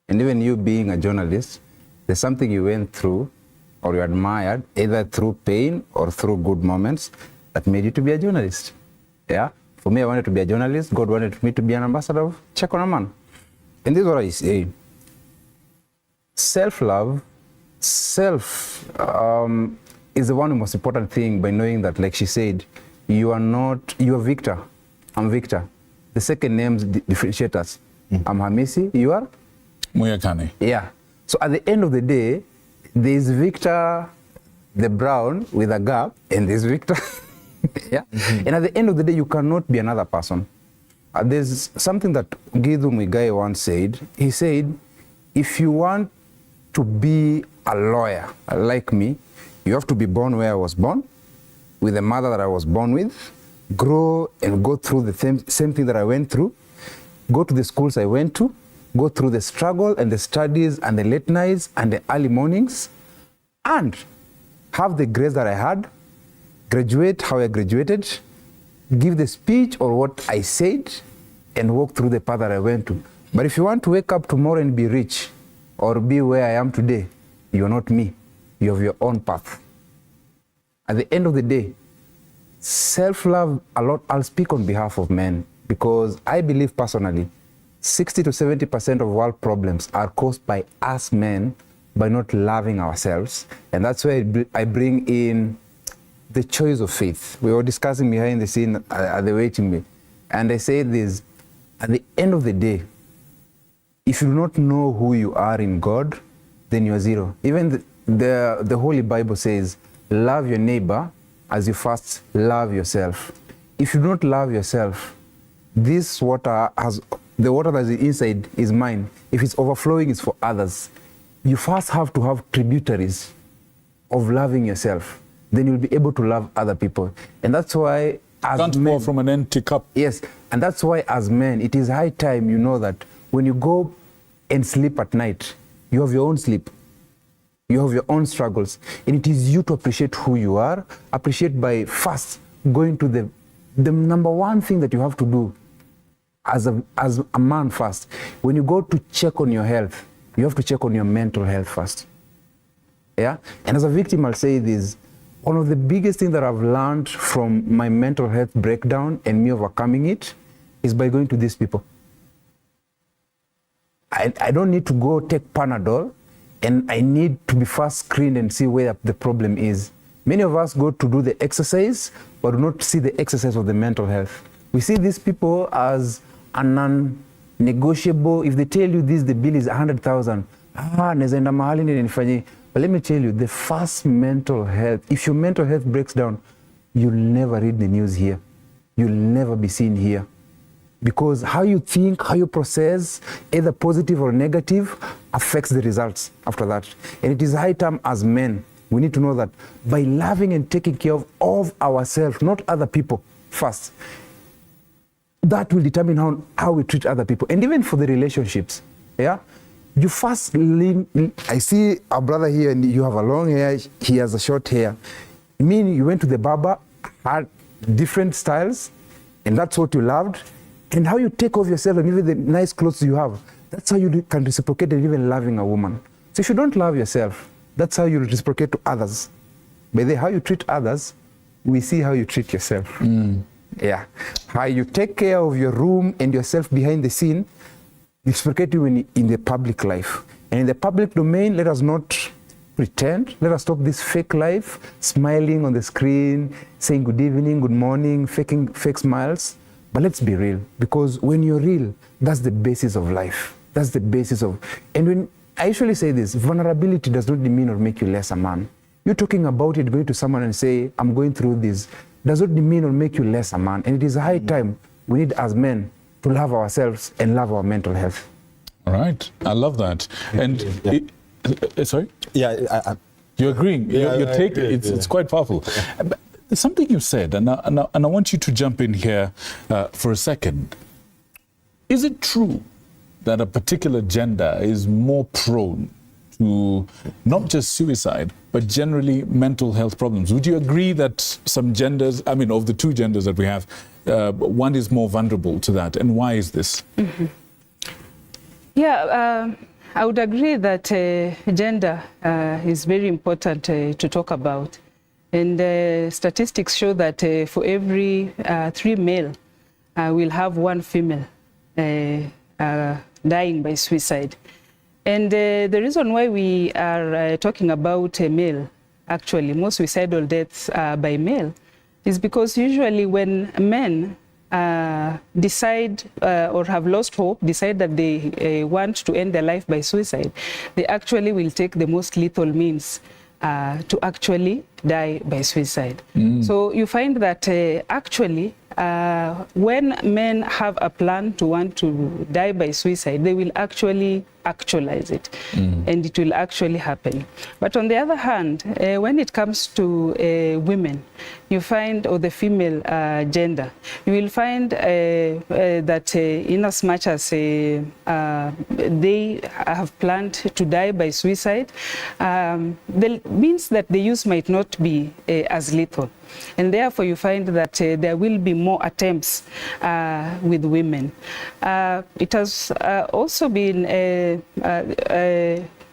And even you being a journalist, there's something you went through or you admired, either through pain or through good moments, that made you to be a journalist. Yeah? For me, I wanted to be a journalist. God wanted me to be an ambassador of Check on a Man. And this is what I say. Self-love, is the one most important thing, by knowing that, like she said, you are Victor, I'm Victor. The second names differentiate us. I'm Hamisi, you are? Muyakani. Yeah. So at the end of the day, there's Victor the Brown with a gap, and there's Victor. Yeah. And at the end of the day, you cannot be another person. There's something that Githu Muigai once said. He said, if you want to be a lawyer like me, you have to be born where I was born, with the mother that I was born with, grow and go through the same thing that I went through, go to the schools I went to, go through the struggle and the studies and the late nights and the early mornings, and have the grace that I had, graduate how I graduated, give the speech or what I said, and walk through the path that I went to. But if you want to wake up tomorrow and be rich, or be where I am today, you're not me. You have your own path. At the end of the day, self-love, I'll speak on behalf of men, because I believe personally, 60 to 70% of world problems are caused by us men, by not loving ourselves. And that's where I bring in the choice of faith. We were discussing behind the scene at the waiting room. And I say this, at the end of the day, if you do not know who you are in God, then you are zero. Even the Holy Bible says, love your neighbor as you first love yourself. If you do not love yourself, this water the water that is inside is mine. If it's overflowing, it's for others. You first have to have tributaries of loving yourself. Then you'll be able to love other people. And that's why as can't pour from an empty cup. Yes, and that's why as men, it is high time you know that when you go and sleep at night, you have your own sleep. You have your own struggles. And it is you to appreciate who you are, appreciate by first going to the number one thing that you have to do as a man first. When you go to check on your health, you have to check on your mental health first. Yeah? And as a victim, I'll say this, one of the biggest things that I've learned from my mental health breakdown and me overcoming it is by going to these people. I don't need to go take Panadol, and I need to be first screened and see where the problem is. Many of us go to do the exercise, but do not see the exercise of the mental health. We see these people as a non-negotiable. If they tell you this, the bill is 100,000. Naeza enda mahali nifanyie. But let me tell you, the first mental health, if your mental health breaks down, you'll never read the news here. You'll never be seen here. Because how you think, how you process, either positive or negative, affects the results after that. And it is high time as men, we need to know that by loving and taking care of ourselves, not other people first, that will determine how we treat other people. And even for the relationships, yeah? You first I see our brother here, and you have a long hair, he has a short hair. Meaning you went to the barber, had different styles, and that's what you loved. And how you take care of yourself and even the nice clothes you have, that's how you can reciprocate and even loving a woman. So if you don't love yourself, that's how you reciprocate to others. By the how you treat others, we see how you treat yourself. Yeah. How you take care of your room and yourself behind the scene, reciprocate you in the public life. And in the public domain, let us not pretend. Let us stop this fake life, smiling on the screen, saying good evening, good morning, faking fake smiles. But let's be real, because when you're real, that's the basis of life. That's the basis of, and when I usually say this, vulnerability does not demean or make you less a man. You're talking about it, going to someone and say, I'm going through this, does not demean or make you less a man. And it is high time we need as men to love ourselves and love our mental health. All right, I love that. And sorry? Yeah, you're agreeing. Yeah, your take, it's quite powerful. But there's something you said, and I want you to jump in here for a second. Is it true that a particular gender is more prone to not just suicide, but generally mental health problems? Would you agree that some genders, I mean, of the two genders that we have, one is more vulnerable to that? And why is this? Yeah, I would agree that gender is very important to talk about. And statistics show that for every 3 male, we'll have 1 female dying by suicide. And the reason why we are talking about a male, actually, most suicidal deaths by male, is because usually when men decide or have lost hope, decide that they want to end their life by suicide, they actually will take the most lethal means to actually die by suicide. So you find that actually when men have a plan to want to die by suicide, they will actually actualize it, and it will actually happen. But on the other hand, when it comes to women, you find, or the female gender, you will find that in as much as they have planned to die by suicide, the means that they use might not be as lethal. And therefore you find that there will be more attempts with women. It has also been, a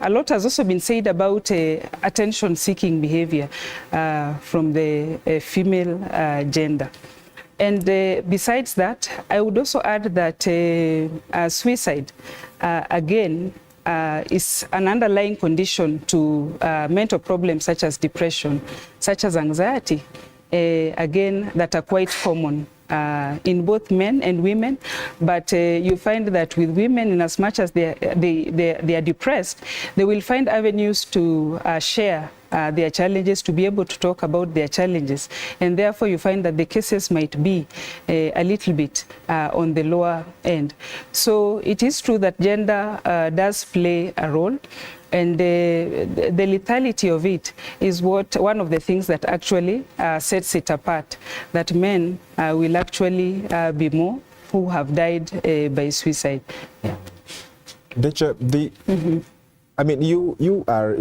lot has also been said about attention-seeking behavior from the female gender. And besides that, I would also add that suicide, again, is an underlying condition to mental problems such as depression, such as anxiety, again, that are quite common in both men and women. But you find that with women, in as much as they are depressed, they will find avenues to share their challenges, to be able to talk about their challenges. And therefore you find that the cases might be a little bit on the lower end. So it is true that gender does play a role. And the lethality of it is one of the things that actually sets it apart, that men will actually be more who have died by suicide. Yeah. Decha, I mean, you are,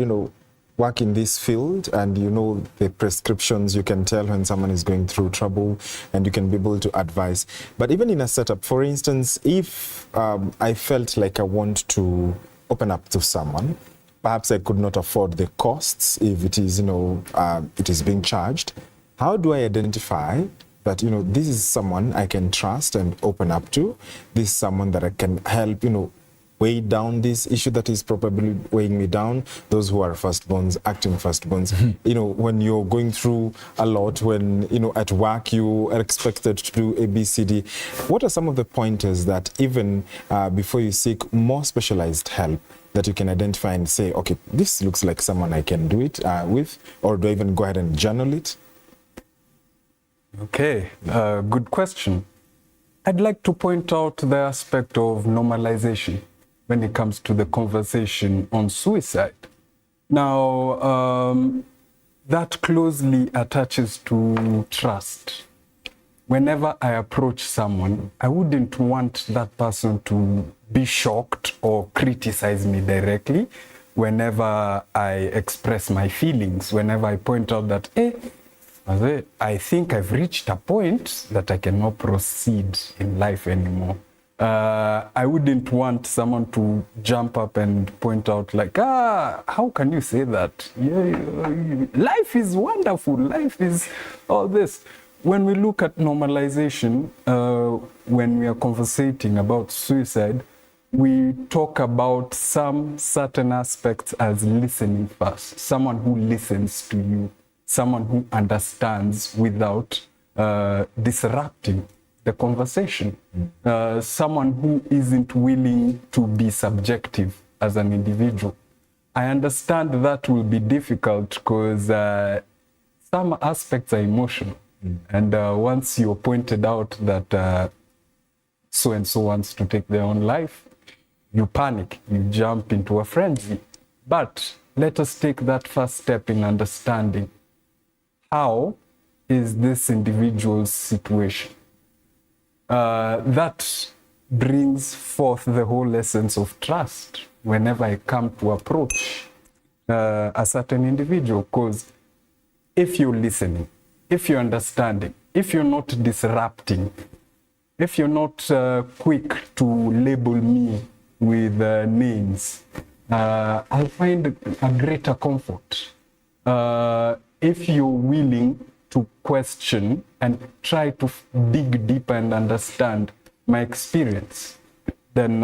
work in this field, and you know the prescriptions. You can tell when someone is going through trouble, and you can be able to advise. But even in a setup, for instance, if I felt like I want to open up to someone, perhaps I could not afford the costs if it is, it is being charged. How do I identify that, this is someone I can trust and open up to? This is someone that I can help, weigh down this issue that is probably weighing me down. Those who are firstborns, acting firstborns, when you're going through a lot, when, at work you are expected to do A, B, C, D, what are some of the pointers that even before you seek more specialized help, that you can identify and say, okay, this looks like someone I can do it with, or do I even go ahead and journal it? Okay, good question. I'd like to point out the aspect of normalization when it comes to the conversation on suicide. Now, that closely attaches to trust. Whenever I approach someone, I wouldn't want that person to be shocked or criticize me directly whenever I express my feelings, whenever I point out that, I think I've reached a point that I cannot proceed in life anymore. I wouldn't want someone to jump up and point out like, how can you say that? Life is wonderful, life is all this. When we look at normalization, when we are conversating about suicide, we talk about some certain aspects as listening first. Someone who listens to you, someone who understands without disrupting the conversation, someone who isn't willing to be subjective as an individual. I understand that will be difficult because some aspects are emotional. And once you're pointed out that so-and-so wants to take their own life, you panic, you jump into a frenzy. But let us take that first step in understanding how is this individual's situation. That brings forth the whole essence of trust whenever I come to approach a certain individual. Because if you're listening, if you're understanding, if you're not disrupting, if you're not quick to label me with names, I'll find a greater comfort. If you're willing to question and try to dig deeper and understand my experience, then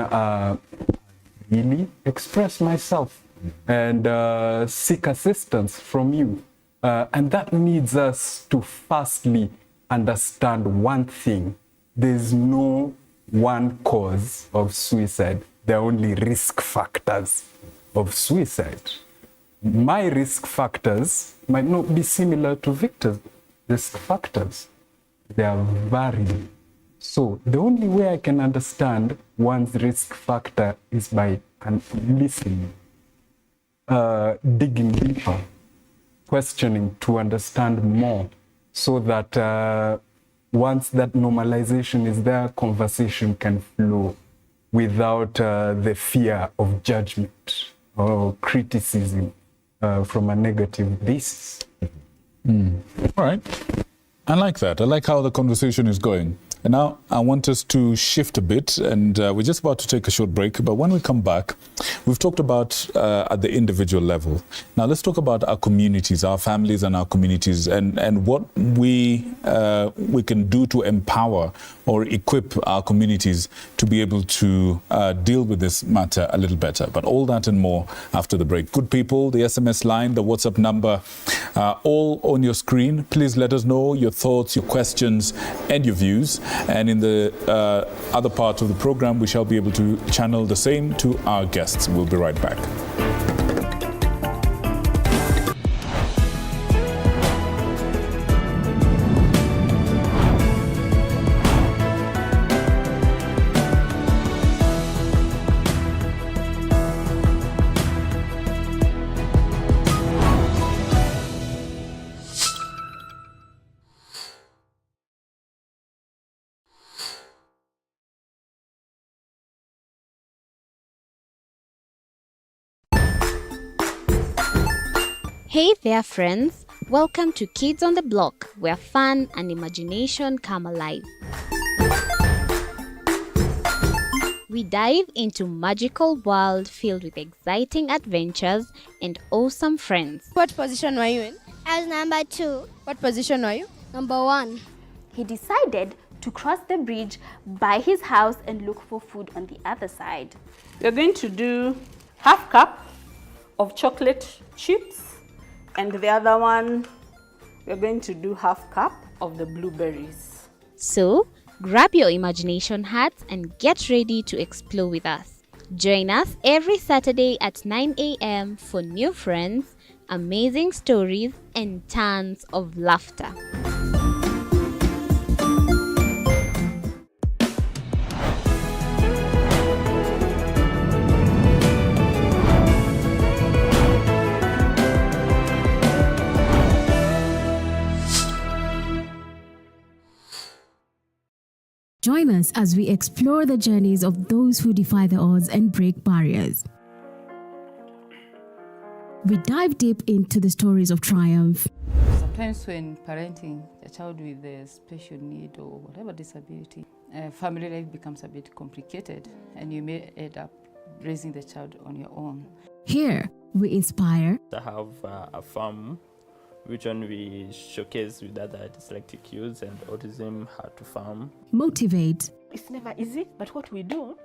really express myself and seek assistance from you. And that needs us to firstly understand one thing. There's no one cause of suicide. There are only risk factors of suicide. My risk factors might not be similar to Victor's risk factors. They are varying. So the only way I can understand one's risk factor is by listening, digging deeper, questioning to understand more, so that once that normalization is there, conversation can flow without the fear of judgment or criticism from a negative basis. All right. I like that. I like how the conversation is going. And now I want us to shift a bit, and we're just about to take a short break. But when we come back, we've talked about at the individual level. Now let's talk about our communities, our families and our communities, and what we can do to empower or equip our communities to be able to deal with this matter a little better. But all that and more after the break. Good people, the SMS line, the WhatsApp number, all on your screen. Please let us know your thoughts, your questions, and your views. And in the other part of the program, we shall be able to channel the same to our guests. We'll be right back. Hey there friends, welcome to Kids on the Block, where fun and imagination come alive. We dive into magical world filled with exciting adventures and awesome friends. What position were you in? I was number 2. What position were you? Number 1. He decided to cross the bridge by his house and look for food on the other side. You're going to do half cup of chocolate chips, and the other one, we're going to do half cup of the blueberries. So, grab your imagination hats and get ready to explore with us. Join us every Saturday at 9 a.m. for new friends, amazing stories, and tons of laughter. Join us as we explore the journeys of those who defy the odds and break barriers. We dive deep into the stories of triumph. Sometimes when parenting a child with a special need or whatever disability, family life becomes a bit complicated and you may end up raising the child on your own. Here, we inspire. I have a farm which one we showcase with other dyslexic youths and autism, how to farm. Motivate. It's never easy, but what we do,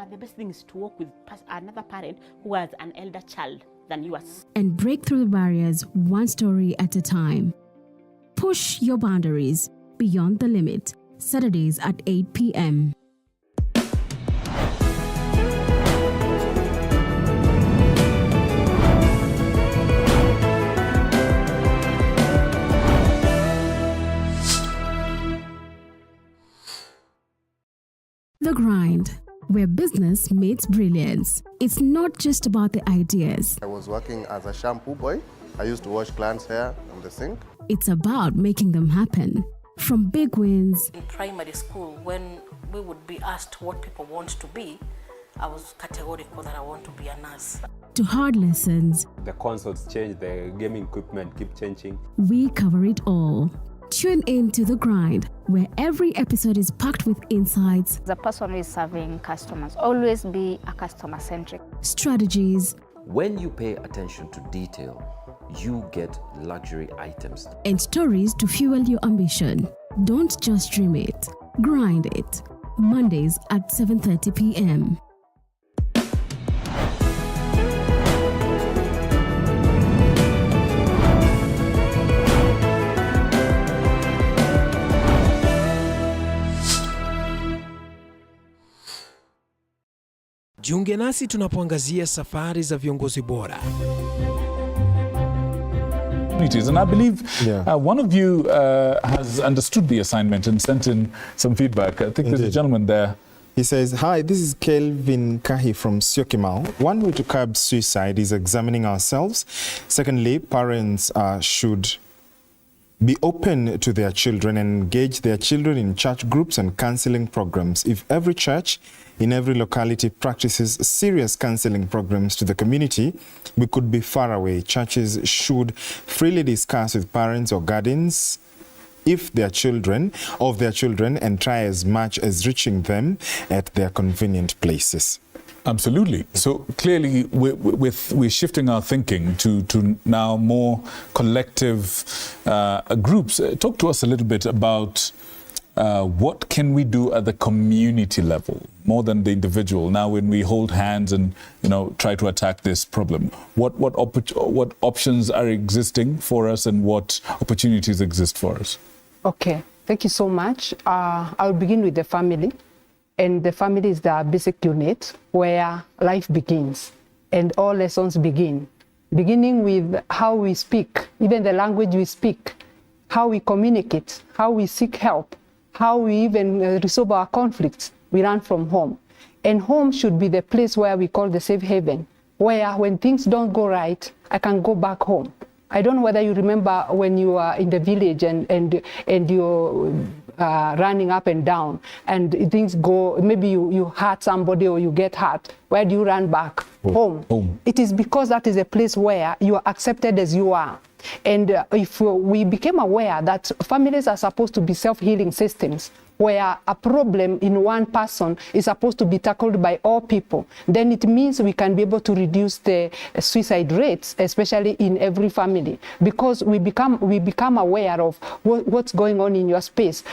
the best thing is to work with another parent who has an elder child than yours. And break through the barriers one story at a time. Push your boundaries beyond the limit. Saturdays at 8 p.m. The Grind, where business meets brilliance. It's not just about the ideas. I was working as a shampoo boy. I used to wash clients' hair on the sink. It's about making them happen. From big wins. In primary school, when we would be asked what people want to be, I was categorical that I want to be a nurse. To hard lessons. The consoles change, the gaming equipment keep changing. We cover it all. Tune in to The Grind, where every episode is packed with insights. The person who is serving customers, always be a customer-centric. Strategies. When you pay attention to detail, you get luxury items. And stories to fuel your ambition. Don't just dream it, grind it. Mondays at 7:30 p.m. Jiunge nasi tunapoangazia safari za viongozi bora. And I believe one of you has understood the assignment and sent in some feedback. I think there's a gentleman there. He says, hi, this is Kelvin Kahi from Syokimau. One way to curb suicide is examining ourselves. Secondly, parents should be open to their children and engage their children in church groups and counseling programs. If every church in every locality practices serious counseling programs to the community, we could be far away. Churches should freely discuss with parents or guardians of their children and try as much as reaching them at their convenient places. Absolutely. So clearly we're shifting our thinking to now more collective groups. Talk to us a little bit about what can we do at the community level more than the individual now when we hold hands and try to attack this problem. What options are existing for us and what opportunities exist for us? Okay, thank you so much. I'll begin with the family. And the family is the basic unit where life begins and all lessons begin. Beginning with how we speak, even the language we speak, how we communicate, how we seek help, how we even resolve our conflicts. We learn from home. And home should be the place where we call the safe haven, where when things don't go right, I can go back home. I don't know whether you remember when you are in the village and you're running up and down and things go, maybe you hurt somebody or you get hurt. Where do you run back? Home. It is because that is a place where you are accepted as you are. And if we became aware that families are supposed to be self-healing systems, where a problem in one person is supposed to be tackled by all people, then it means we can be able to reduce the suicide rates, especially in every family, because we become aware of what's going on in your space.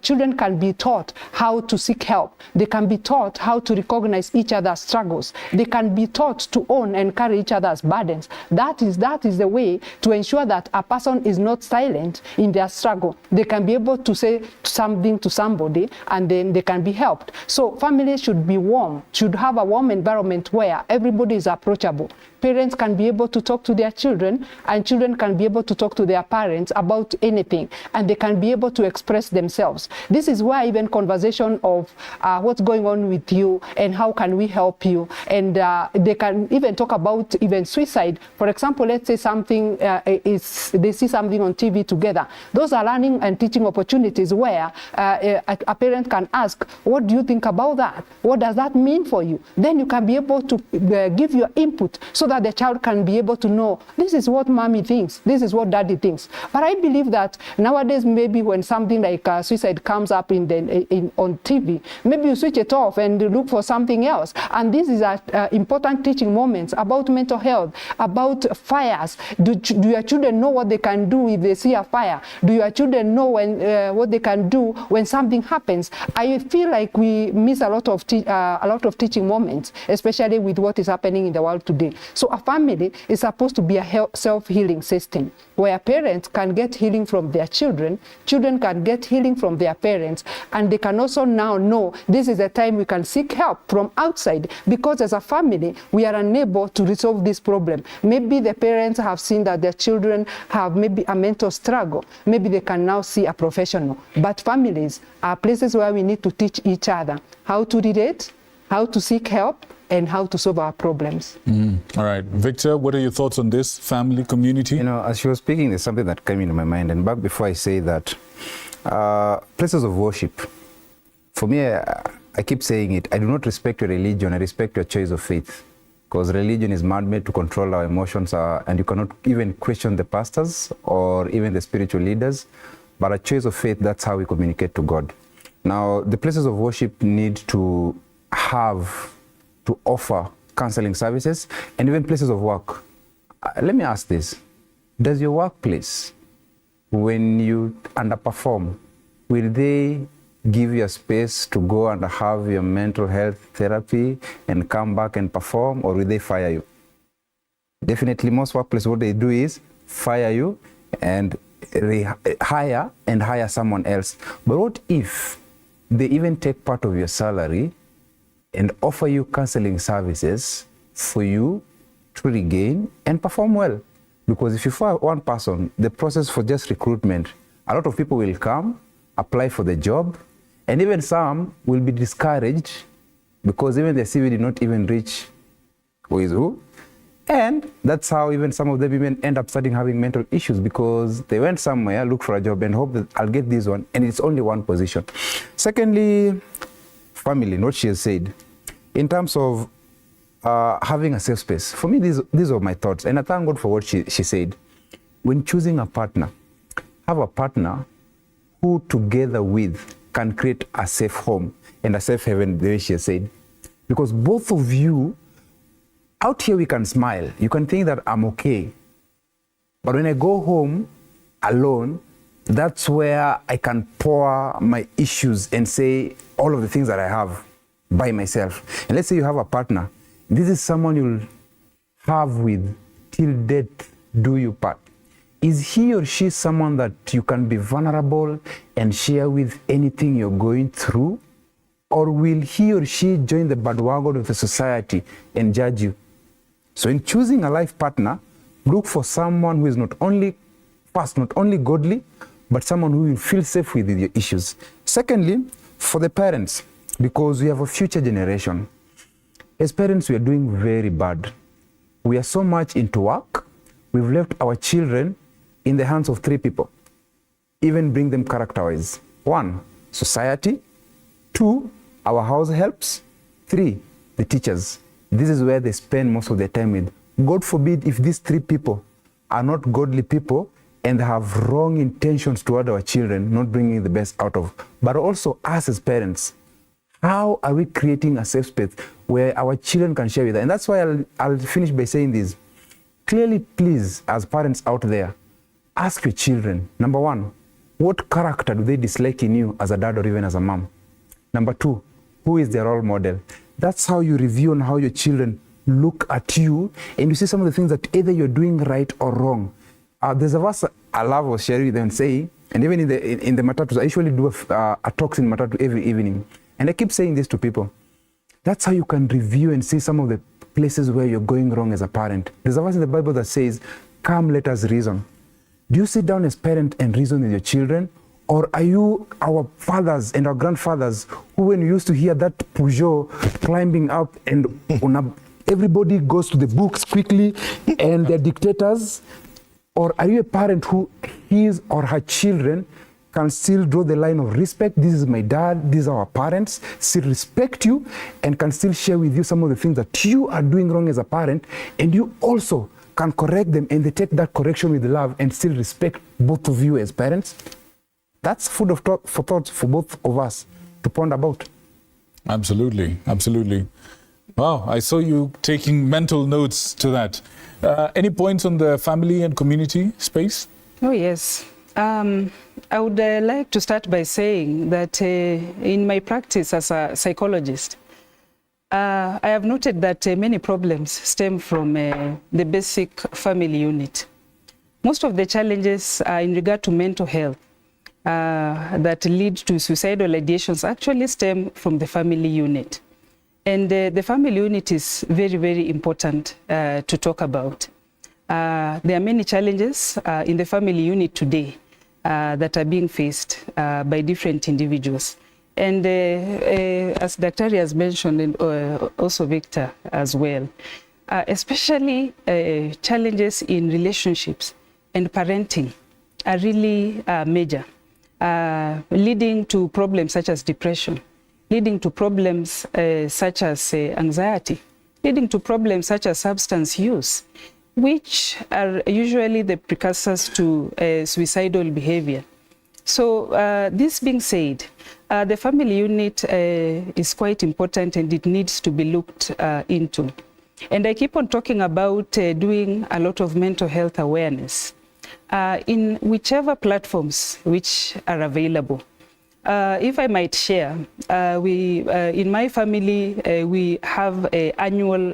Children can be taught how to seek help. They can be taught how to recognize each other's struggles. They can be taught to own and carry each other's burdens. That is the way to ensure that a person is not silent in their struggle. They can be able to say something to somebody, and then they can be helped. So families should be warm, should have a warm environment where everybody is approachable. Parents can be able to talk to their children, and children can be able to talk to their parents about anything, and they can be able to express themselves. This is why even conversation of what's going on with you and how can we help you, and they can even talk about even suicide. For example, let's say something they see something on TV together. Those are learning and teaching opportunities where a parent can ask, what do you think about that? What does that mean for you? Then you can be able to give your input so that the child can be able to know, this is what mommy thinks, this is what daddy thinks. But I believe that nowadays, maybe when something like suicide comes up on TV, maybe you switch it off and look for something else. And this is important teaching moments about mental health, about fires. Do your children know what they can do if they see a fire? Do your children know what they can do when something happens? I feel like we miss a lot of teaching moments, especially with what is happening in the world today. So a family is supposed to be a self-healing system where parents can get healing from their children, children can get healing from their parents, and they can also now know this is a time we can seek help from outside, because as a family, we are unable to resolve this problem. Maybe the parents have seen that their children have maybe a mental struggle. Maybe they can now see a professional. But families are places where we need to teach each other how to relate, how to seek help, and how to solve our problems. All right. Victor, what are your thoughts on this family community? You know, as she was speaking, there's something that came into my mind. And back before I say that, places of worship, for me, I keep saying it, I do not respect your religion, I respect your choice of faith. Because religion is man-made to control our emotions, and you cannot even question the pastors or even the spiritual leaders. But a choice of faith, that's how we communicate to God. Now, the places of worship need to offer counseling services, and even places of work. Let me ask this. Does your workplace, when you underperform, will they give you a space to go and have your mental health therapy and come back and perform, or will they fire you? Definitely, most workplaces, what they do is fire you and hire someone else. But what if they even take part of your salary and offer you counseling services for you to regain and perform well? Because if you fire one person, the process for just recruitment, a lot of people will come, apply for the job, and even some will be discouraged because even their CV did not even reach who is who. And that's how even some of them even end up starting having mental issues, because they went somewhere, look for a job and hope that I'll get this one, and it's only one position. Secondly, family, what she has said, in terms of having a safe space. For me, these are my thoughts, and I thank God for what she said. When choosing a partner, have a partner who together with can create a safe home and a safe haven, the way she has said. Because both of you, out here we can smile. You can think that I'm okay. But when I go home alone, that's where I can pour my issues and say all of the things that I have by myself. And let's say you have a partner. This is someone you'll have with till death do you part. Is he or she someone that you can be vulnerable and share with anything you're going through? Or will he or she join the bandwagon of the society and judge you? So in choosing a life partner, look for someone who is not only godly, but someone who will feel safe with your issues. Secondly, for the parents, because we have a future generation. As parents, we are doing very bad. We are so much into work, we've left our children in the hands of three people. Even bring them character-wise. 1, society. 2, our house helps. 3, the teachers. This is where they spend most of their time with. God forbid if these 3 people are not godly people, and they have wrong intentions toward our children, not bringing the best out of, but also us as parents. How are we creating a safe space where our children can share with us? And that's why I'll finish by saying this. Clearly, please, as parents out there, ask your children, number one, what character do they dislike in you as a dad or even as a mom? Number two, who is their role model? That's how you review on how your children look at you, and you see some of the things that either you're doing right or wrong. There's a verse I love was sharing with them saying, and even in the matatus, I usually do a talks in matatu every evening, and I keep saying this to people. That's how you can review and see some of the places where you're going wrong as a parent. There's a verse in the Bible that says, "Come, let us reason." Do you sit down as parent and reason with your children? Or are you our fathers and our grandfathers who, when you used to hear that Peugeot climbing up and everybody goes to the books quickly and they're dictators? Or are you a parent who his or her children can still draw the line of respect? This is my dad, these are our parents, still respect you and can still share with you some of the things that you are doing wrong as a parent, and you also can correct them and they take that correction with love and still respect both of you as parents? That's food for thought for both of us to ponder about. Absolutely, absolutely. Wow, I saw you taking mental notes to that. Any points on the family and community space? Oh, yes. I would like to start by saying that in my practice as a psychologist, I have noted that many problems stem from the basic family unit. Most of the challenges in regard to mental health that lead to suicidal ideations actually stem from the family unit. And the family unit is very, very important to talk about. There are many challenges in the family unit today that are being faced by different individuals. And as Dr. has mentioned, and also Victor as well, especially challenges in relationships and parenting are really major, leading to problems such as depression, leading to problems such as anxiety, leading to problems such as substance use, which are usually the precursors to suicidal behavior. So this being said, the family unit is quite important and it needs to be looked into. And I keep on talking about doing a lot of mental health awareness in whichever platforms which are available. If I might share, in my family, we have annual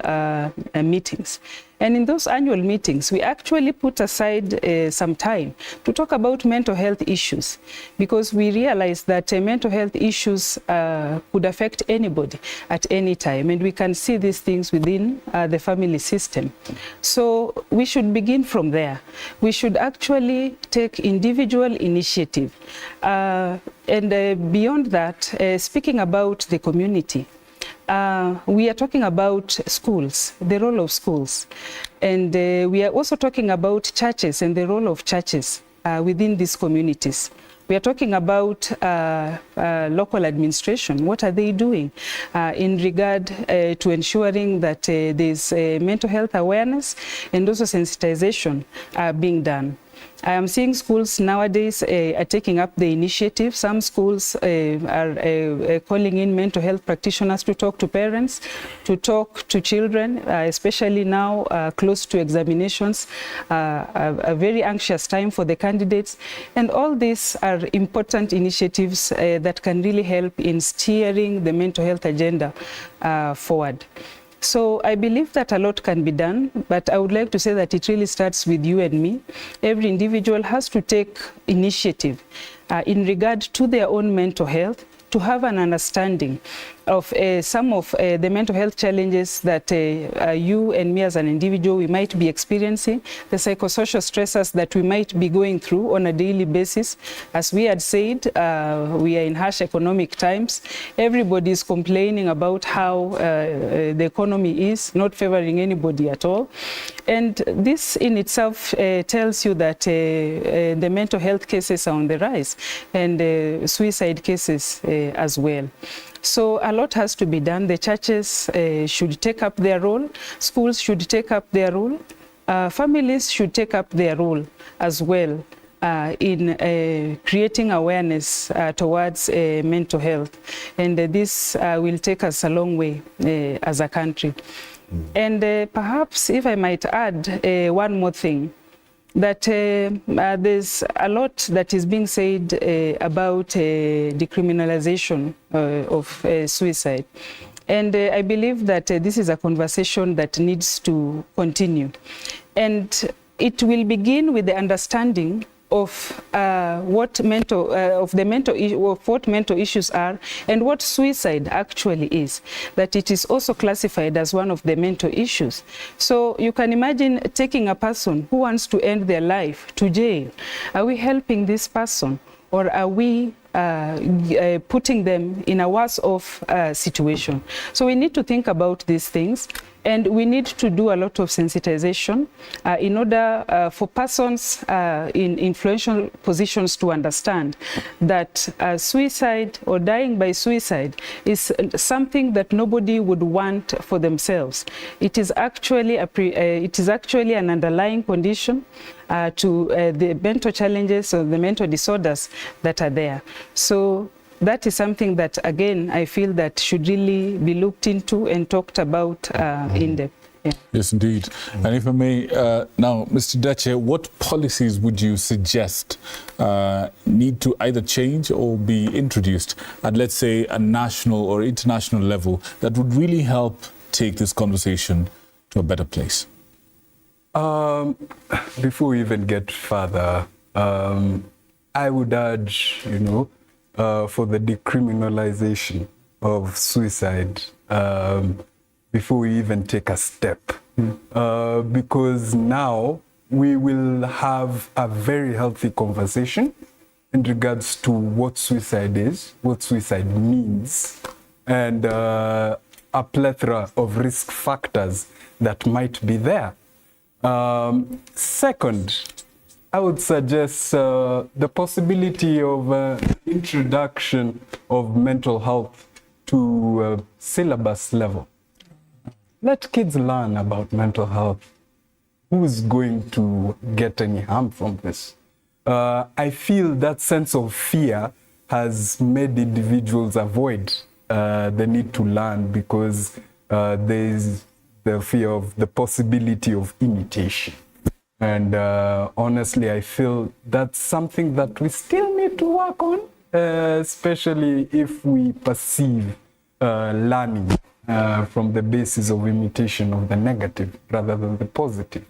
meetings. And in those annual meetings, we actually put aside some time to talk about mental health issues, because we realize that mental health issues could affect anybody at any time, and we can see these things within the family system. So we should begin from there. We should actually take individual initiative. And beyond that, speaking about the community, we are talking about schools, the role of schools. And we are also talking about churches and the role of churches within these communities. We are talking about local administration. What are they doing in regard to ensuring that there's mental health awareness and also sensitization being done? I am seeing schools nowadays are taking up the initiative. Some schools are calling in mental health practitioners to talk to parents, to talk to children, especially now close to examinations, a very anxious time for the candidates. And all these are important initiatives that can really help in steering the mental health agenda forward. So I believe that a lot can be done, but I would like to say that it really starts with you and me. Every individual has to take initiative in regard to their own mental health, to have an understanding of some of the mental health challenges that you and me as an individual, we might be experiencing, the psychosocial stressors that we might be going through on a daily basis. As we had said, we are in harsh economic times. Everybody is complaining about how the economy is not favoring anybody at all. And this in itself tells you that the mental health cases are on the rise, and suicide cases as well. So a lot has to be done. The churches should take up their role. Schools should take up their role. Families should take up their role as well in creating awareness towards mental health. And this will take us a long way as a country. And perhaps, if I might add one more thing, that there's a lot that is being said about decriminalization of suicide. And I believe that this is a conversation that needs to continue. And it will begin with the understanding of what mental issues are and what suicide actually is, that it is also classified as one of the mental issues. So you can imagine taking a person who wants to end their life to jail. Are we helping this person, or are we putting them in a worse off situation? So we need to think about these things, and we need to do a lot of sensitization in order for persons in influential positions to understand that suicide or dying by suicide is something that nobody would want for themselves. It is actually an underlying condition to the mental challenges or the mental disorders that are there. So that is something that, again, I feel that should really be looked into and talked about in depth. Yeah. Yes, indeed. And if I may, now, Mr. Dache, what policies would you suggest need to either change or be introduced at, let's say, a national or international level that would really help take this conversation to a better place? Before we even get further, I would urge, for the decriminalization of suicide before we even take a step. Because now we will have a very healthy conversation in regards to what suicide is, what suicide means, and a plethora of risk factors that might be there. Second, I would suggest the possibility of introduction of mental health to syllabus level. Let kids learn about mental health. Who is going to get any harm from this? I feel that sense of fear has made individuals avoid the need to learn because there is the fear of the possibility of imitation. And honestly, I feel that's something that we still need to work on, especially if we perceive learning from the basis of imitation of the negative rather than the positive.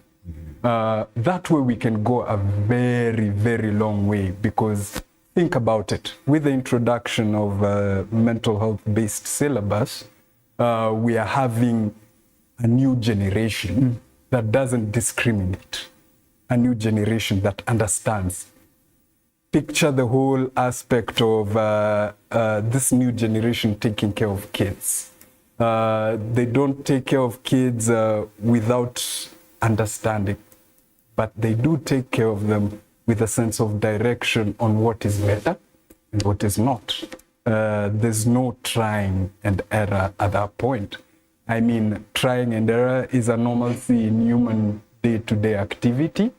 That way we can go a very, very long way, because think about it. With the introduction of mental health-based syllabus, we are having a new generation that doesn't discriminate. A new generation that understands. Picture the whole aspect of this new generation taking care of kids. They don't take care of kids without understanding, but they do take care of them with a sense of direction on what is better and what is not. There's no trying and error at that point. I mean, trying and error is a normalcy in human day-to-day activity,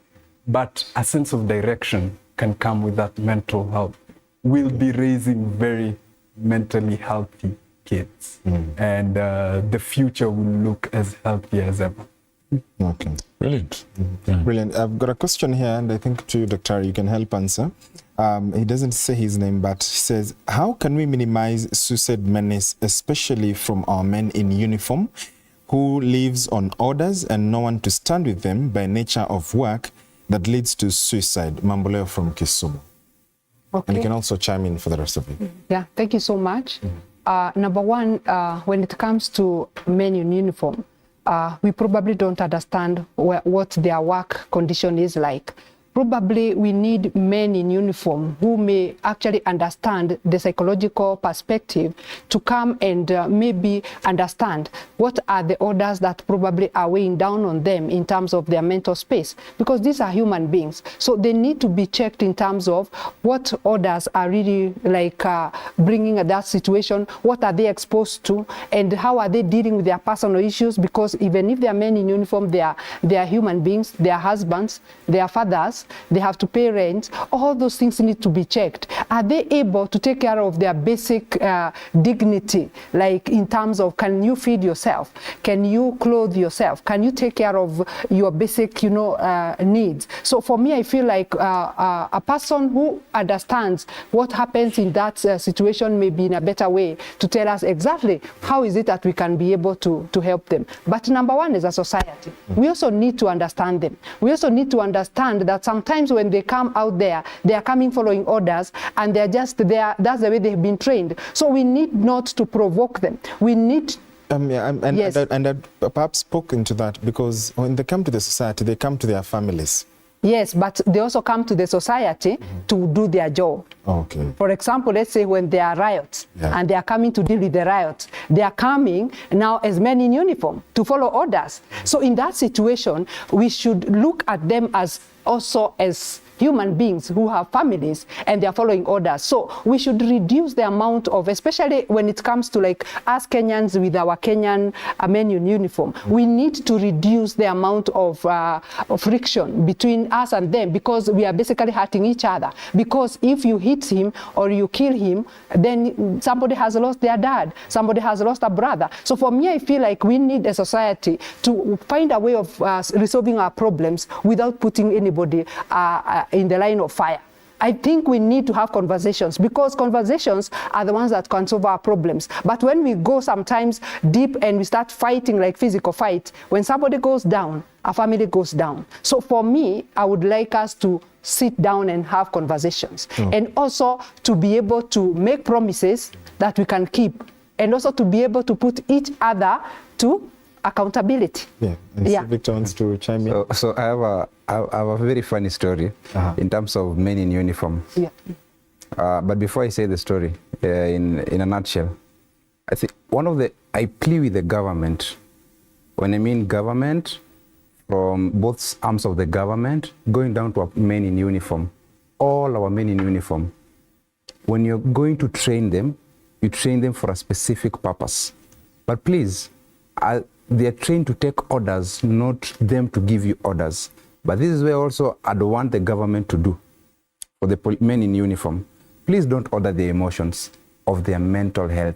but a sense of direction can come with that mental health. We'll be raising very mentally healthy kids, and the future will look as healthy as ever. Okay. Brilliant. Brilliant. I've got a question here, and I think to you, Dr. you can help answer. He doesn't say his name, but he says, how can we minimize suicide menace, especially from our men in uniform who lives on orders and no one to stand with them by nature of work that leads to suicide? Mamboleo from Kisumu. Okay. And you can also chime in for the rest of you. Yeah, thank you so much. Number one, when it comes to men in uniform, we probably don't understand what their work condition is like. Probably we need men in uniform who may actually understand the psychological perspective to come and maybe understand what are the orders that probably are weighing down on them in terms of their mental space, because these are human beings. So they need to be checked in terms of what orders are really like bringing that situation, what are they exposed to, and how are they dealing with their personal issues, because even if they are men in uniform, they are human beings, they are husbands, they are fathers, gas, they have to pay rent. All those things need to be checked. Are they able to take care of their basic dignity, like in terms of, can you feed yourself? Can you clothe yourself? Can you take care of your basic, needs? So for me, I feel like a person who understands what happens in that situation may be in a better way to tell us exactly how is it that we can be able to help them. But number one is a society. We also need to understand them. We also need to understand that sometimes when they come out there, they are coming following orders and they're just there. That's the way they've been trained. So we need not to provoke them. We need yes. And I perhaps spoke into that because when they come to the society, they come to their families. Yes, but they also come to the society to do their job. Okay. For example, let's say when there are riots and they are coming to deal with the riots, they are coming now as men in uniform to follow orders. So in that situation, we should look at them as also as human beings who have families and they are following orders. So we should reduce the amount of, especially when it comes to like us Kenyans with our Kenyan men in uniform, we need to reduce the amount of friction between us and them, because we are basically hurting each other. Because if you hit him or you kill him, then somebody has lost their dad, somebody has lost a brother. So for me, I feel like we need a society to find a way of resolving our problems without putting anybody in the line of fire. I think we need to have conversations, because conversations are the ones that can solve our problems. But when we go sometimes deep and we start fighting like physical fight, when somebody goes down, a family goes down. So for me, I would like us to sit down and have conversations, and also to be able to make promises that we can keep, and also to be able to put each other to accountability. Yeah, and Victor wants to chime in. So I have a very funny story in terms of men in uniform. Yeah. But before I say the story, in a nutshell, I think I plea with the government. When I mean government, from both arms of the government, going down to men in uniform, all our men in uniform. When you're going to train them, you train them for a specific purpose. But please, they are trained to take orders, not them to give you orders. But this is where also I'd want the government to do for the men in uniform. Please don't order the emotions of their mental health.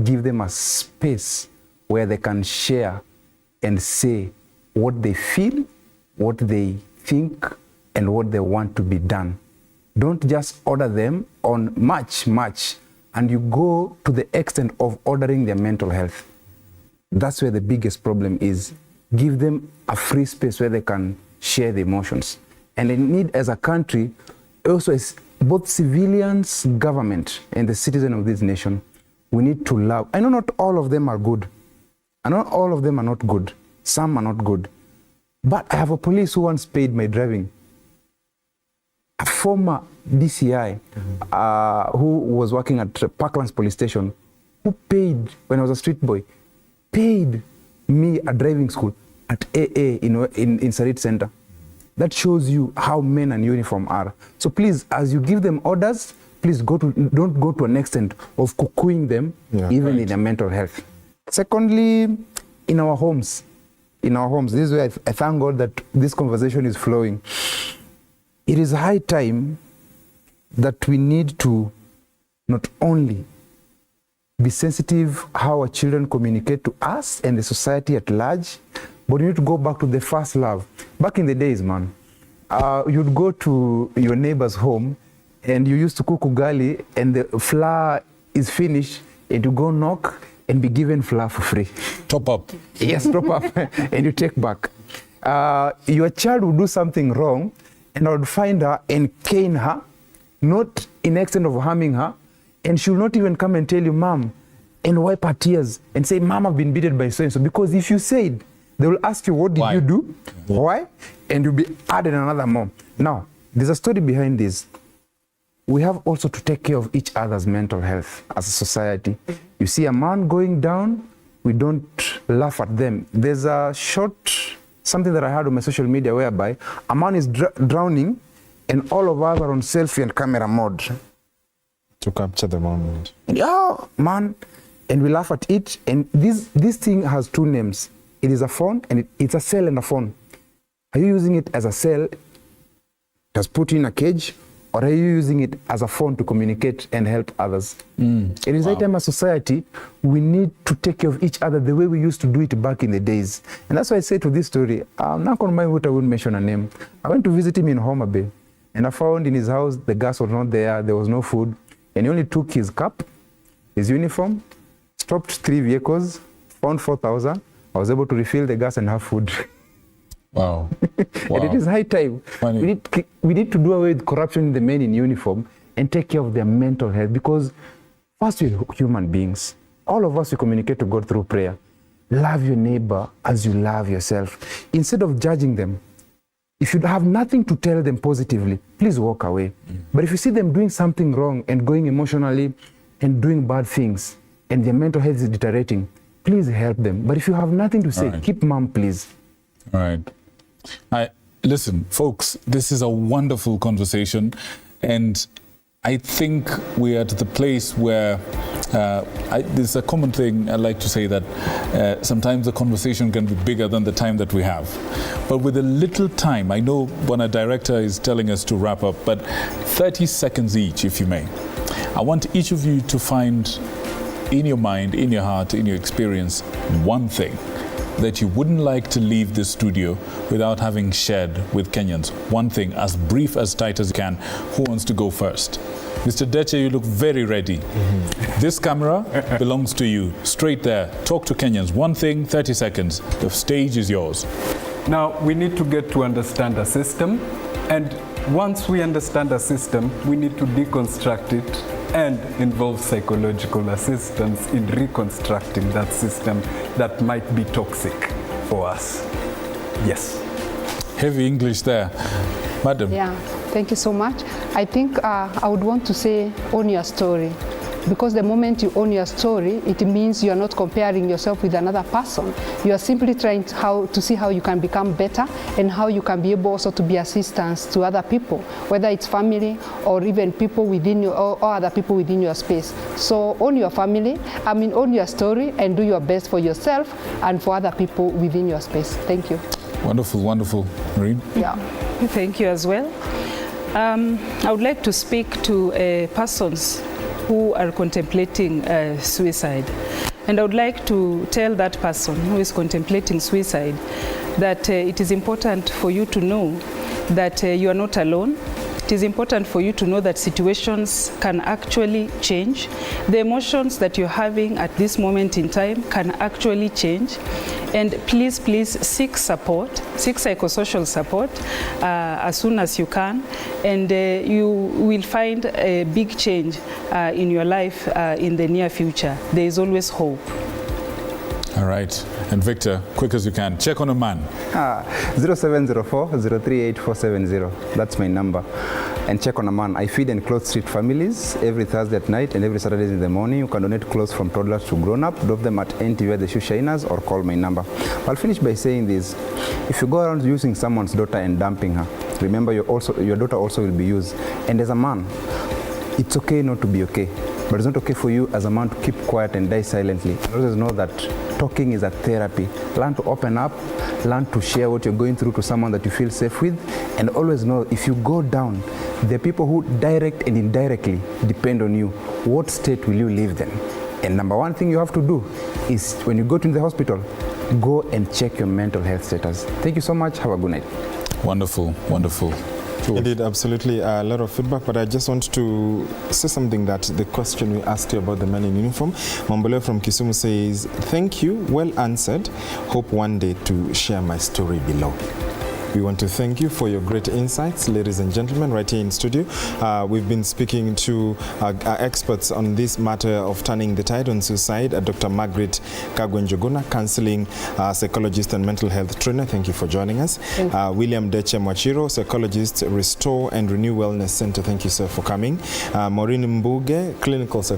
Give them a space where they can share and say what they feel, what they think, and what they want to be done. Don't just order them on much, and you go to the extent of ordering their mental health. That's where the biggest problem is. Give them a free space where they can share the emotions. And they need, as a country, also as both civilians, government, and the citizen of this nation, we need to love. I know not all of them are good. I know all of them are not good. Some are not good. But I have a police who once paid my driving. A former DCI who was working at Parklands police station, who paid, when I was a street boy, paid me a driving school at AA in Sarit Center. That shows you how men in uniform are. So please, as you give them orders, please don't go to an extent of cuckooing them, even in their mental health. Secondly, in our homes, this is where I thank God that this conversation is flowing. It is high time that we need to not only be sensitive how our children communicate to us and the society at large, but you need to go back to the first love. Back in the days, man, you'd go to your neighbor's home and you used to cook ugali and the flour is finished and you go knock and be given flour for free. Top up. Yes, top up. And you take back. Your child would do something wrong and I would find her and cane her, not in extent of harming her, and she'll not even come and tell you, Mom, and wipe her tears and say, Mom, I've been beaten by so-and-so. Because if you said, they will ask you, what did you do? Why? And you'll be added another mom. Now, there's a story behind this. We have also to take care of each other's mental health as a society. You see a man going down, we don't laugh at them. There's a something that I heard on my social media whereby a man is drowning and all of us are on selfie and camera mode. To capture the moment. Yeah, man. And we laugh at it. And this thing has two names. It is a phone and it's a cell and a phone. Are you using it as a cell has put you in a cage, or are you using it as a phone to communicate and help others? It is high time as society, we need to take care of each other the way we used to do it back in the days. And that's why I say to this story, I'm not going to mind what I wouldn't mention a name. I went to visit him in Homa Bay, and I found in his house, the gas was not there was no food, and he only took his cap, his uniform, stopped 3 vehicles, found 4,000. I was able to refill the gas and have food. Wow. And it is high time. We need to do away with corruption in the men in uniform and take care of their mental health, because first we're human beings. All of us, we communicate to God through prayer. Love your neighbor as you love yourself. Instead of judging them, if you have nothing to tell them positively, please walk away. But if you see them doing something wrong and going emotionally and doing bad things and their mental health is deteriorating, please help them. But if you have nothing to say, keep mum, please. All right. Listen, folks, this is a wonderful conversation, and I think we're at the place where there's a common thing I like to say, that sometimes the conversation can be bigger than the time that we have. But with a little time, I know when a director is telling us to wrap up, but 30 seconds each, if you may. I want each of you to find in your mind, in your heart, in your experience, one thing that you wouldn't like to leave this studio without having shared with Kenyans. One thing, as brief, as tight as you can. Who wants to go first? Mr. Deche, you look very ready. This camera belongs to you. Straight there. Talk to Kenyans. One thing, 30 seconds. The stage is yours. Now, we need to get to understand a system, and once we understand a system, we need to deconstruct it and involve psychological assistance in reconstructing that system that might be toxic for us. Yes. Heavy English there. Madam. Yeah, thank you so much. I think I would want to say, own your story. Because the moment you own your story, it means you are not comparing yourself with another person. You are simply trying to see how you can become better and how you can be able also to be assistance to other people, whether it's family or even people within you or other people within your space. So own your family, own your story and do your best for yourself and for other people within your space. Thank you. Wonderful, wonderful. Maureen? Yeah, thank you as well. I would like to speak to persons who are contemplating suicide. And I would like to tell that person who is contemplating suicide that it is important for you to know that you are not alone. It is important for you to know that situations can actually change. The emotions that you're having at this moment in time can actually change. And please, please seek support, seek psychosocial support as soon as you can, and you will find a big change in your life in the near future. There is always hope. All right. And Victor, quick as you can, check on a man. 0704-038-470. That's my number. And check on a man. I feed and clothe street families every Thursday at night and every Saturday in the morning. You can donate clothes from toddlers to grown-up. Drop them at NTV the shoe shiners or call my number. I'll finish by saying this. If you go around using someone's daughter and dumping her, remember your daughter also will be used. And as a man, it's okay not to be okay. But it's not okay for you as a man to keep quiet and die silently. Always know that talking is a therapy. Learn to open up, learn to share what you're going through to someone that you feel safe with, and always know if you go down, the people who direct and indirectly depend on you, what state will you leave them? And number one thing you have to do is when you go to the hospital, go and check your mental health status. Thank you so much. Have a good night. Wonderful, wonderful. Indeed, absolutely a lot of feedback, but I just want to say something that the question we asked you about the man in uniform. Mambole from Kisumu says, thank you, well answered. Hope one day to share my story below. We want to thank you for your great insights, ladies and gentlemen, right here in studio. We've been speaking to our experts on this matter of turning the tide on suicide, Dr. Margaret Kagwe-Njuguna, counseling psychologist and mental health trainer. Thank you for joining us. William Deche Mwachiro, psychologist, Restore and Renew Wellness Center. Thank you, sir, for coming. Maureen Mbuge, clinical psychologist.